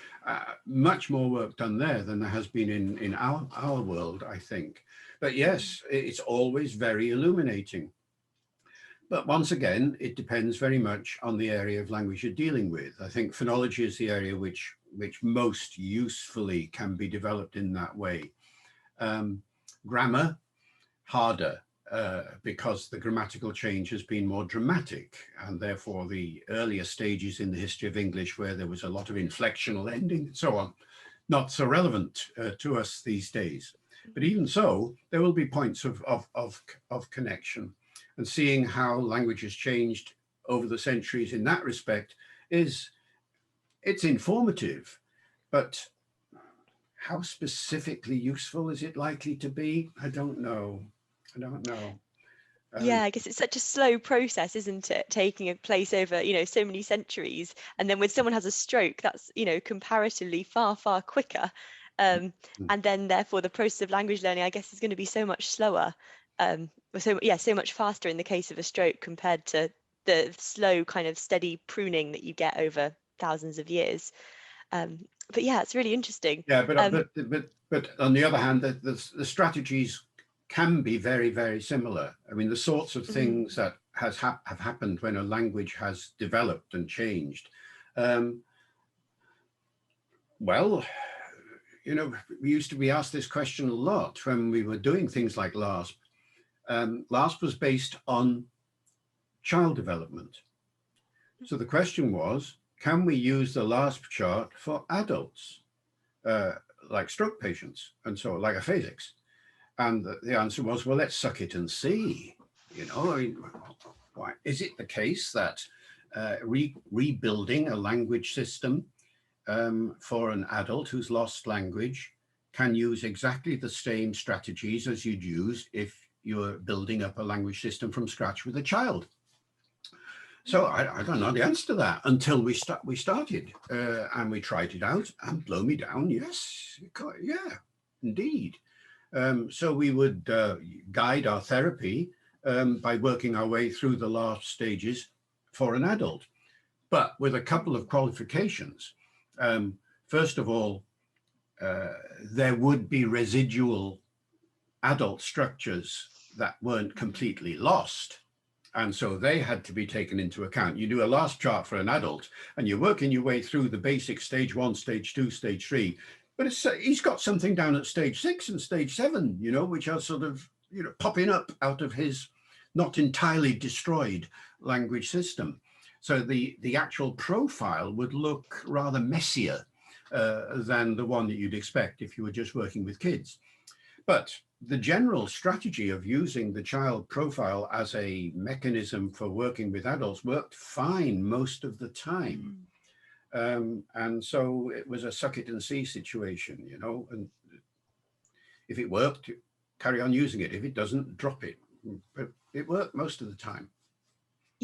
Much more work done there than there has been in our world, I think. But yes, it's always very illuminating. But once again, it depends very much on the area of language you're dealing with. I think phonology is the area which most usefully can be developed in that way. Grammar, harder, because the grammatical change has been more dramatic, and therefore the earlier stages in the history of English where there was a lot of inflectional ending and so on, not so relevant to us these days. But even so, there will be points of connection, and seeing how language has changed over the centuries in that respect it's informative, but how specifically useful is it likely to be? I don't know. Yeah, I guess it's such a slow process, isn't it? Taking place over, so many centuries. And then when someone has a stroke, that's, comparatively far, far quicker. And then therefore the process of language learning, I guess, is going to be so much slower. So much faster in the case of a stroke compared to the slow kind of steady pruning that you get over thousands of years. But yeah, it's really interesting. Yeah, but on the other hand, the strategies can be very, very similar. I mean, the sorts of things that have happened when a language has developed and changed. Well, we used to be asked this question a lot when we were doing things like LASP. LASP was based on child development. So the question was, can we use the LASP chart for adults, like stroke patients and so like aphasics? And the answer was, well, let's suck it and see. Why is it the case that rebuilding a language system for an adult who's lost language can use exactly the same strategies as you'd use if you're building up a language system from scratch with a child? So I don't know the answer to that until we started and we tried it out, and blow me down, yes, yeah, indeed. So we would guide our therapy by working our way through the last stages for an adult, but with a couple of qualifications. First of all, there would be residual adult structures that weren't completely lost. And so they had to be taken into account. You do a LASP chart for an adult and you're working your way through the basic stage 1, stage 2, stage 3. But he's got something down at stage 6 and stage 7, which are sort of, popping up out of his not entirely destroyed language system. So the actual profile would look rather messier than the one that you'd expect if you were just working with kids. But the general strategy of using the child profile as a mechanism for working with adults worked fine most of the time. And so it was a suck it and see situation, and if it worked, carry on using it. If it doesn't, drop it. But it worked most of the time.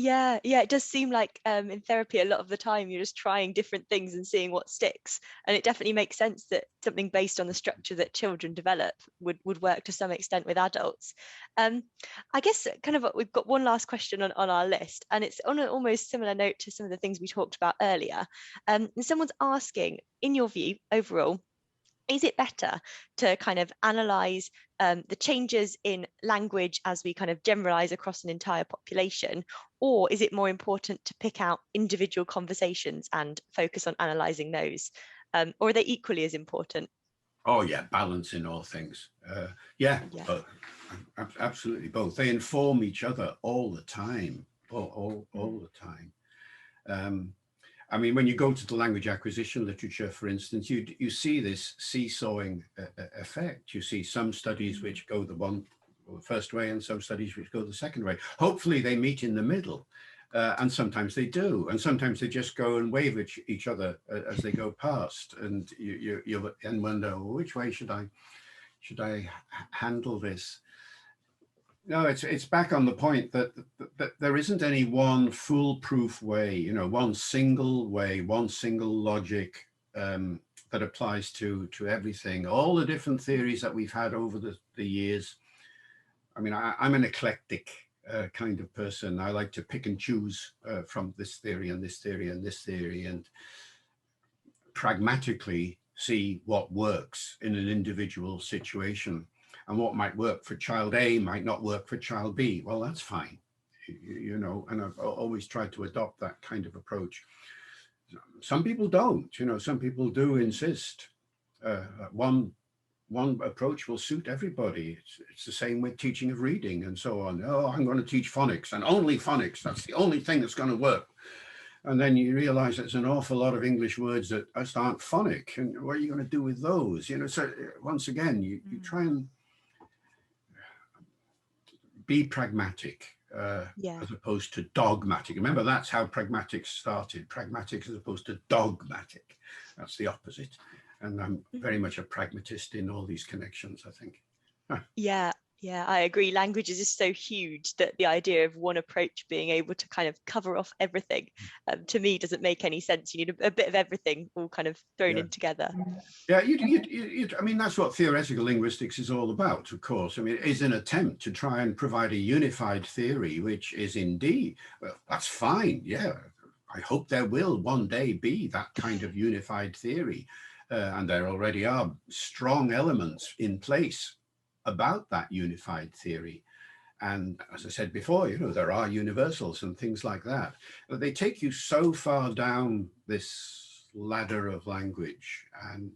Yeah, it does seem like in therapy a lot of the time you're just trying different things and seeing what sticks, and it definitely makes sense that something based on the structure that children develop would work to some extent with adults. I guess kind of we've got one last question on our list, and it's on an almost similar note to some of the things we talked about earlier. And someone's asking, in your view overall, is it better to kind of analyze the changes in language as we kind of generalize across an entire population, or is it more important to pick out individual conversations and focus on analyzing those? Or are they equally as important? Oh yeah, balance in all things. Yeah. Absolutely both. They inform each other all the time. all the time. I mean, when you go to the language acquisition literature, for instance, you see this seesawing effect. You see some studies which go the first way and some studies which go the second way. Hopefully they meet in the middle, and sometimes they do, and sometimes they just go and wave at each other as they go past, and you wonder, well, which way should I handle this? No, it's back on the point that there isn't any one foolproof way, you know, one single way, one single logic that applies to everything. All the different theories that we've had over the years. I mean, I'm an eclectic kind of person. I like to pick and choose from this theory and this theory and this theory, and pragmatically see what works in an individual situation. And what might work for child A might not work for child B. Well, that's fine, you know, and I've always tried to adopt that kind of approach. Some people don't, you know, some people do insist one approach will suit everybody. It's the same with teaching of reading and so on. Oh, I'm going to teach phonics and only phonics. That's the only thing that's going to work. And then you realize there's an awful lot of English words that just aren't phonic. And what are you going to do with those? You know, so once again, you try and be pragmatic as opposed to dogmatic. Remember, that's how pragmatics started. Pragmatics as opposed to dogmatic. That's the opposite. And I'm very much a pragmatist in all these connections, I think. Yeah, I agree. Language is just so huge that the idea of one approach being able to kind of cover off everything, to me, doesn't make any sense. You need a bit of everything all kind of thrown in together. Yeah, I mean, that's what theoretical linguistics is all about, of course. I mean, it is an attempt to try and provide a unified theory, which is indeed, well, that's fine. Yeah, I hope there will one day be that kind of unified theory. And there already are strong elements in place about that unified theory. And as I said before, you know, there are universals and things like that, but they take you so far down this ladder of language. And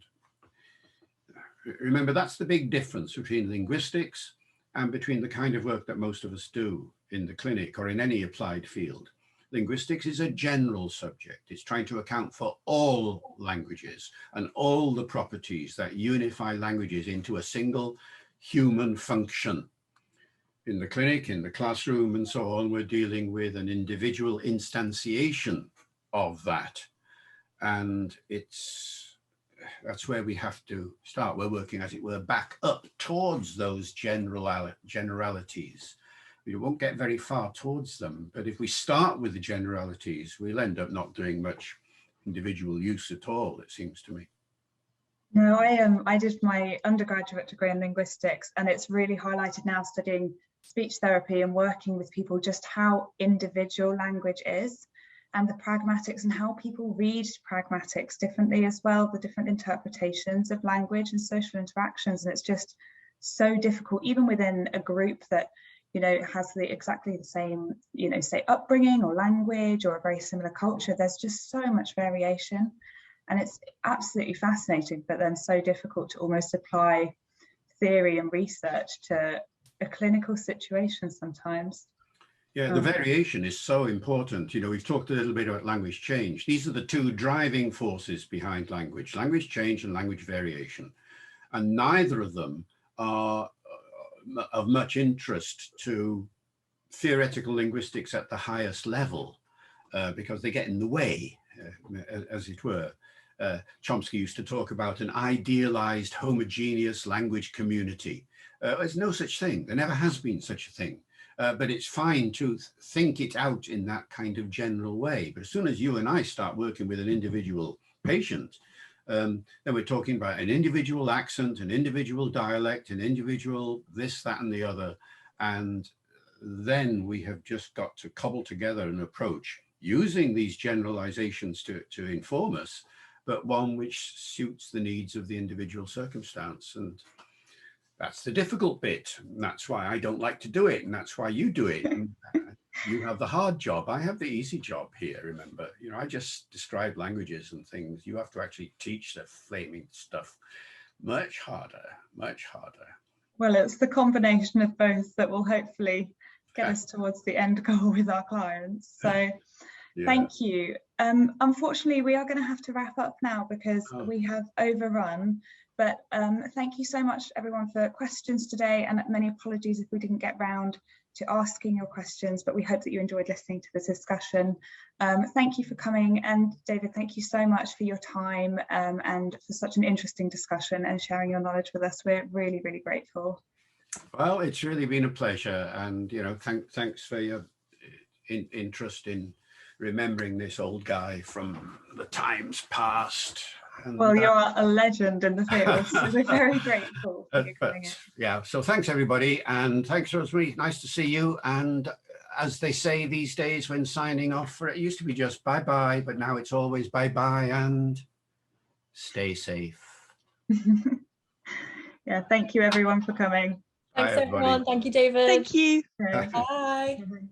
remember, that's the big difference between linguistics and between the kind of work that most of us do in the clinic or in any applied field. Linguistics is a general subject. It's trying to account for all languages and all the properties that unify languages into a single human function. In the clinic, in the classroom, and so on, we're dealing with an individual instantiation of that. And that's where we have to start. We're working, as it were, back up towards those generalities. We won't get very far towards them, but if we start with the generalities, we'll end up not doing much individual use at all, it seems to me. No, I did my undergraduate degree in linguistics, and it's really highlighted now studying speech therapy and working with people just how individual language is, and the pragmatics and how people read pragmatics differently as well, the different interpretations of language and social interactions. And it's just so difficult, even within a group that, you know, has exactly the same, you know, say upbringing or language or a very similar culture. There's just so much variation. And it's absolutely fascinating, but then so difficult to almost apply theory and research to a clinical situation sometimes. Yeah, the variation is so important. You know, we've talked a little bit about language change. These are the two driving forces behind language change and language variation. And neither of them are of much interest to theoretical linguistics at the highest level because they get in the way, as it were. Chomsky used to talk about an idealized homogeneous language community. There's no such thing. There never has been such a thing. But it's fine to think it out in that kind of general way. But as soon as you and I start working with an individual patient, then we're talking about an individual accent, an individual dialect, an individual this, that, and the other. And then we have just got to cobble together an approach using these generalizations to inform us, but one which suits the needs of the individual circumstance. And that's the difficult bit. And that's why I don't like to do it. And that's why you do it. And you have the hard job. I have the easy job here, remember. You know, I just describe languages and things. You have to actually teach the flaming stuff. Much harder, much harder. Well, it's the combination of both that will hopefully get us towards the end goal with our clients. So Yeah. thank you. Unfortunately, we are going to have to wrap up now because we have overrun. But thank you so much, everyone, for questions today, and many apologies if we didn't get round to asking your questions, but we hope that you enjoyed listening to this discussion. Thank you for coming, and David, thank you so much for your time and for such an interesting discussion and sharing your knowledge with us. We're really, really grateful. Well, it's really been a pleasure, and thanks for your interest in remembering this old guy from the times past. And, well, you're a legend in the field, so we're very grateful for you coming in. Yeah, so thanks everybody, and thanks Rosemary, nice to see you. And as they say these days when signing off, it used to be just bye-bye, but now it's always bye-bye and stay safe. Yeah, thank you everyone for coming. Thanks Bye, everyone. Thank you, David. Thank you. Okay. Bye. Bye.